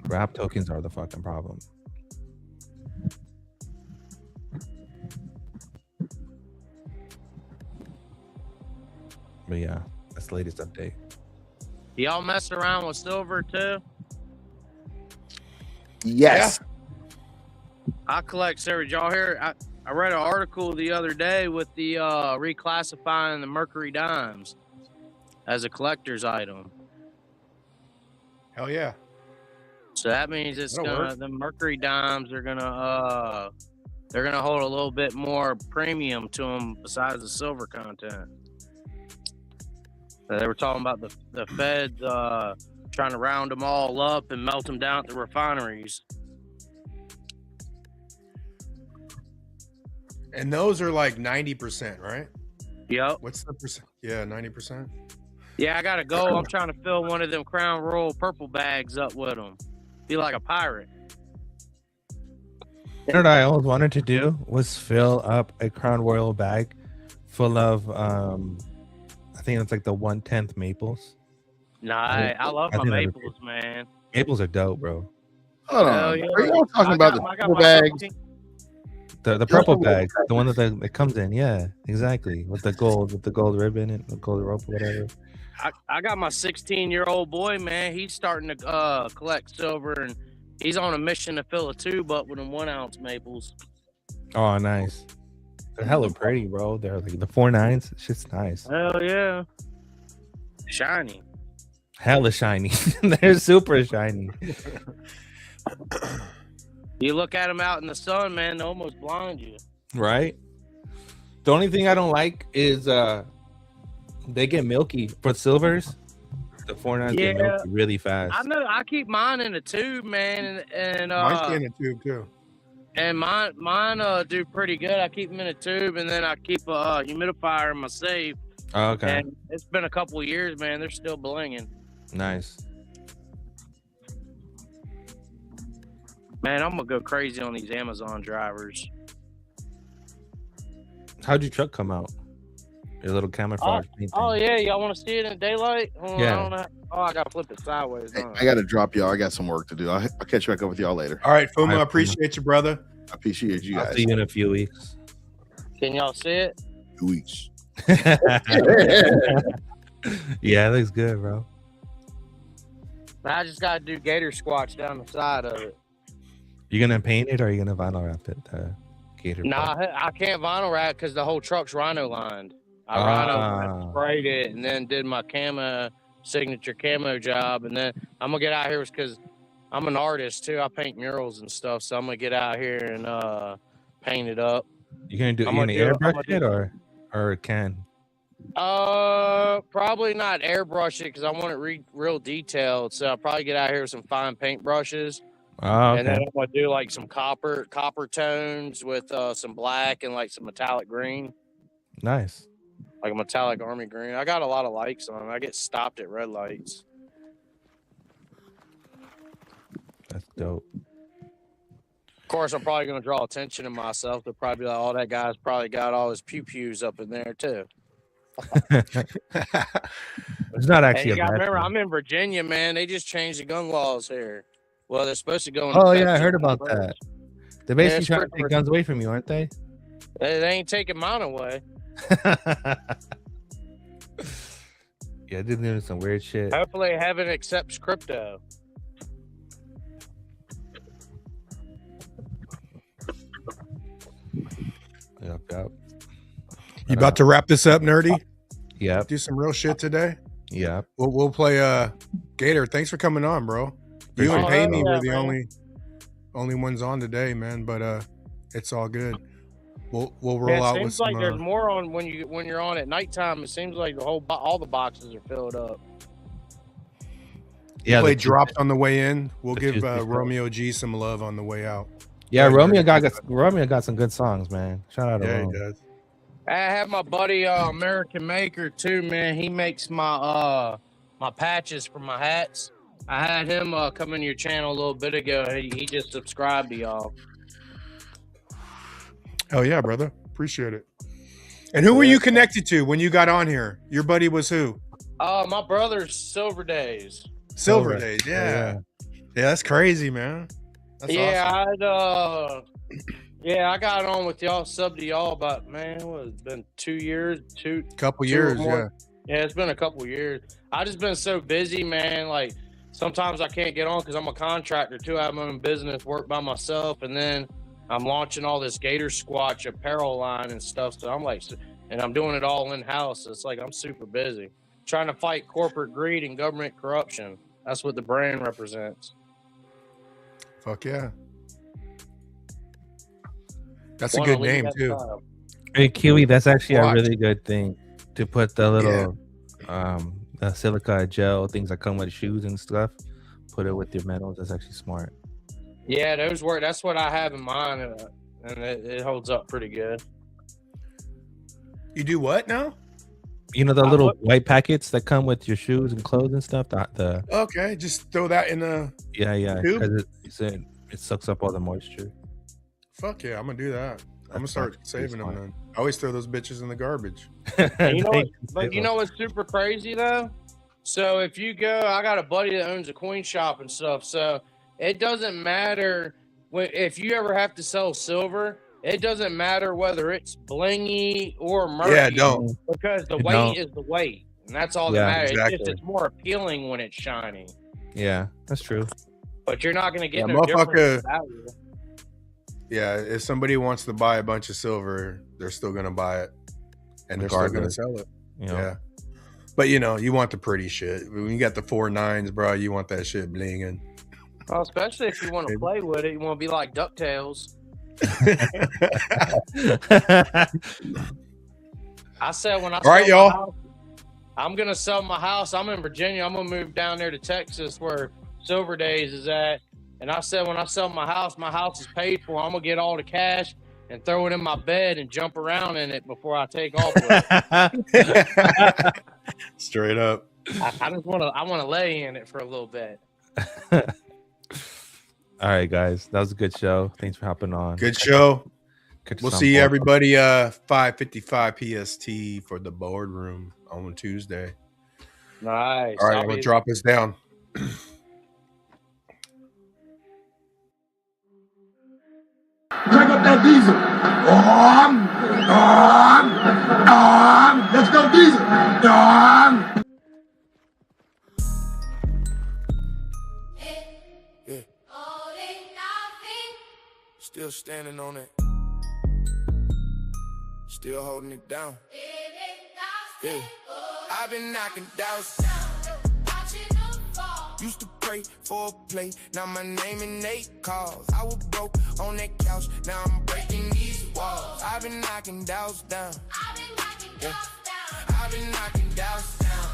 Wrap tokens are the fucking problem. But yeah, that's the latest update. Y'all mess around with silver too? Yes. I collect silver. Did y'all hear? I read an article the other day with the reclassifying the mercury dimes as a collector's item. Hell yeah. So that means it's That'll gonna work. the mercury dimes are gonna they're gonna hold a little bit more premium to them besides the silver content. They were talking about the feds trying to round them all up and melt them down at the refineries. And those are like 90%, right? Yep. What's the percent? Yeah, 90%. Yeah, I gotta go. I'm trying to fill one of them Crown Royal purple bags up with them. Be like a pirate. You know what I always wanted to do was fill up a Crown Royal bag full of I think it's like the 1/10 maples. Nah, I love I my think that'd be maples, man. Maples are dope, bro. Hold Hell on. yeah. Are y'all talking about the I got purple my bags? 15 The purple bag, the one that it comes in, yeah, exactly. With the gold ribbon and the gold rope, whatever. I got my 16-year-old boy, man. He's starting to collect silver, and he's on a mission to fill a tube up with them 1 ounce maples. Oh, nice. They're hella pretty, bro. They're like the 4.9s. Shit's nice. Hell yeah. Shiny. Hella shiny. They're super shiny. You look at them out in the sun, man, they almost blind you. Right? The only thing I don't like is they get milky. For silvers, the 4.9s get milky really fast. I know. I keep mine in a tube, man, and Mine's in a tube too. And mine do pretty good. I keep them in a tube, and then I keep a humidifier in my safe. Oh, okay. And it's been a couple of years, man. They're still blinging. Nice. Man, I'm gonna go crazy on these Amazon drivers. How'd your truck come out? Your little camouflage paint Oh thing. yeah, y'all want to see it in daylight? Yeah. I don't know. Oh, I gotta flip it sideways. Hey, huh? I got to drop y'all. I got some work to do. I'll catch back up with y'all later. All right, Fuma, All right, I appreciate you, brother. I appreciate you I'll guys. see you in a few weeks. Can y'all see it? 2 weeks. Yeah, it looks good, bro. I just gotta do gator squats down the side of it. You gonna paint it or are you gonna vinyl wrap it? Gator. Nah, I can't vinyl wrap because the whole truck's rhino lined. I rhino sprayed it and then did my signature camo job, and then I'm gonna get out here because I'm an artist too. I paint murals and stuff, so I'm gonna get out here and paint it up. You gonna airbrush it or can? Probably not airbrush it because I want it real detailed. So I'll probably get out here with some fine paint brushes. Oh, okay. And then I'm gonna do like some copper tones with some black and like some metallic green, Nice. like a metallic army green. I got a lot of lights on. I get stopped at red lights. dope. Of course, I'm probably going to draw attention to myself. They'll probably be like, "Oh, that guy's probably got all his pew-pews up in there too." It's not actually Hey, you a gotta bad remember, thing. I'm in Virginia, man. They just changed the gun laws here. Well, they're supposed to go. Oh yeah, I heard about that. They're basically it's trying to pretty- take guns away from you, aren't they? They ain't taking mine away. Yeah, they're doing some weird shit. Hopefully, heaven accepts crypto. Yep. You about to wrap this up, Nerdy? Yep. Do some real shit today? Yep. We'll play Gator. Thanks for coming on, bro. You and Pamey were the only ones on today, man, but it's all good. We'll roll out with seems some like there's more on when you're on at nighttime. It seems like all the boxes are filled up. Yeah, play dropped on the way in. We'll the give Tuesday Romeo G some love on the way out. Yeah, Romeo got some good songs, man. Shout out to Yeah, Romeo. he does. I have my buddy American Maker too, man. He makes my my patches for my hats. I had him come in your channel a little bit ago. He just subscribed to y'all. Oh yeah, brother. Appreciate it. And who were you connected to when you got on here? Your buddy was who? My brother's Silver Days. Silver Days, yeah. Yeah, that's crazy, man. That's awesome. I got on with y'all, subbed to y'all about, man, it's been 2 years, couple years, yeah. Yeah, it's been a couple years. I just been so busy, man. Like sometimes I can't get on because I'm a contractor too. I have my own business, work by myself, and then I'm launching all this Gator Squatch apparel line and stuff. So I'm like, and I'm doing it all in house. It's like I'm super busy trying to fight corporate greed and government corruption. That's what the brand represents. Fuck yeah. That's a good name too. Hey Kiwi, that's actually a really good thing to put the little the silica gel things that come with shoes and stuff. Put it with your metals. That's actually smart. Yeah, those work. That's what I have in mind, and it holds up pretty good. You do what now? You know the little white packets that come with your shoes and clothes and stuff. Okay, just throw that in the tube? Because it sucks up all the moisture. Fuck yeah, I'm gonna do that. I'm gonna start saving them then. I always throw those bitches in the garbage. You know what's super crazy though? So if you go, I got a buddy that owns a coin shop and stuff. So it doesn't matter if you ever have to sell silver. It doesn't matter whether it's blingy or murky. Yeah, don't. Because the weight is the weight, and that's all that matters. Exactly. It's more appealing when it's shiny. Yeah, that's true. But you're not gonna get Yeah, no difference motherfucker. in value. Yeah, if somebody wants to buy a bunch of silver, they're still gonna buy it, and they're still gonna Regardless. sell it. You know? Yeah, but you want the pretty shit. When you got the 4 9s, bro, you want that shit blinging. Well, especially if you want to play with it, you want to be like DuckTales. I said when I All right, sell y'all. my house, I'm gonna sell my house. I'm in Virginia. I'm gonna move down there to Texas where Silver Days is at. And I said when I sell my house is paid for. I'm gonna get all the cash and throw it in my bed and jump around in it before I take off with it. Straight up. I want to lay in it for a little bit. All right, guys, that was a good show. Thanks for hopping on. Good show. We'll some see more. everybody 5:55 PST for the boardroom on Tuesday. Nice. All right, I'm gonna drop this down. Crank up that diesel. Let's go diesel. Yeah. Still standing on it. Still holding it down. Yeah. I've been knocking doubts down. Used to pray for a play, now my name in 8 calls. I was broke on that couch, now I'm breaking these walls. I've been knocking doubts down. Yeah. I've been knocking doubts down.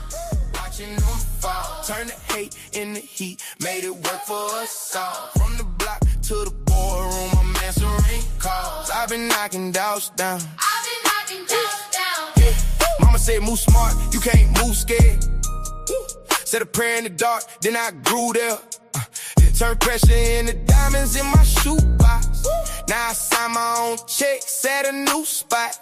Watching them fall. Turn the hate into heat, made it work for us all. From the block to the boardroom, I'm answering calls. I've been knocking doubts down. Yeah. Mama said move smart, you can't move scared. Said a prayer in the dark, then I grew there. Turn pressure into diamonds in my shoebox. Now I sign my own checks at a new spot.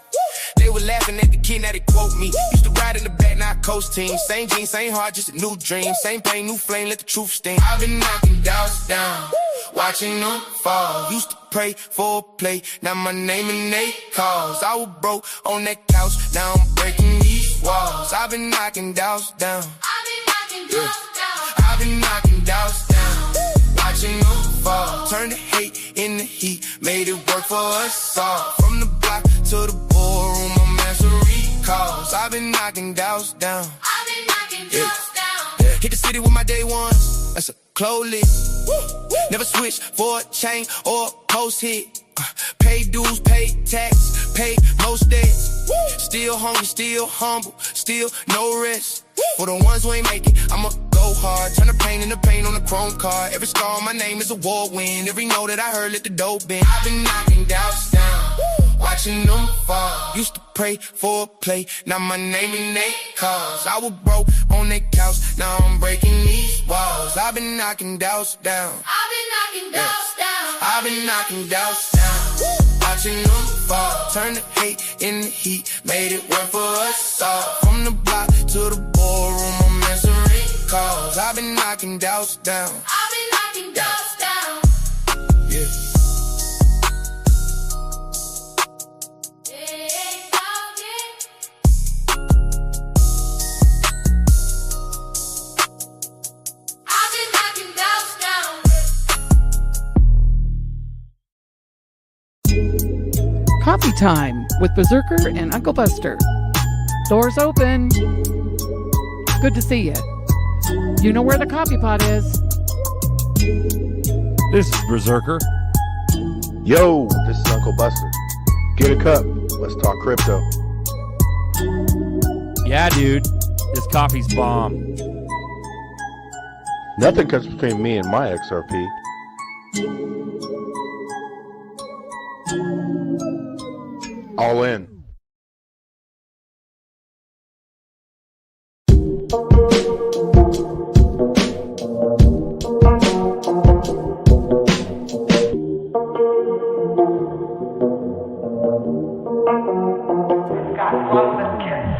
They were laughing at the kid, now they quote me. Used to ride in the back, now I coach team. Same jeans, same heart, just a new dream. Same pain, new flame, let the truth sting. I've been knocking doubts down, watching them fall. Used to pray for a play, now my name in they calls. I was broke on that couch, now I'm breaking these walls. I've been knocking doubts down. I've been knocking doubts down, watching them fall. Turned the hate into heat, made it work for us all. From the block to the boardroom, I'm answering calls. I've been knocking doubts down. Hit the city with my day ones, that's a close list. Never switch for a chain or a post hit. Pay dues, pay tax, pay most debts. Still hungry, still humble, still no rest. For the ones who ain't make it, I'ma go hard. Turn the pain into pain on the chrome card. Every star on my name is a war win. Every note that I heard, let the dope in. I've been knocking doubts down, watching them fall. Used to pray for a play, now my name in they calls. I was broke on that couch, now I'm breaking these walls. I've been knocking doubts down. I've been knocking doubts down, watching them fall. Turn the hate into heat, made it work for us all. From the block to the boardroom, I'm answering calls. I've been knocking doubts down. Yeah. Coffee time with Berserker and Uncle Buster. Doors open. Good to see you. You know where the coffee pot is. This is Berserker. Yo, this is Uncle Buster. Get a cup. Let's talk crypto. Yeah, dude. This coffee's bomb. Nothing comes between me and my XRP. All in. Got one that can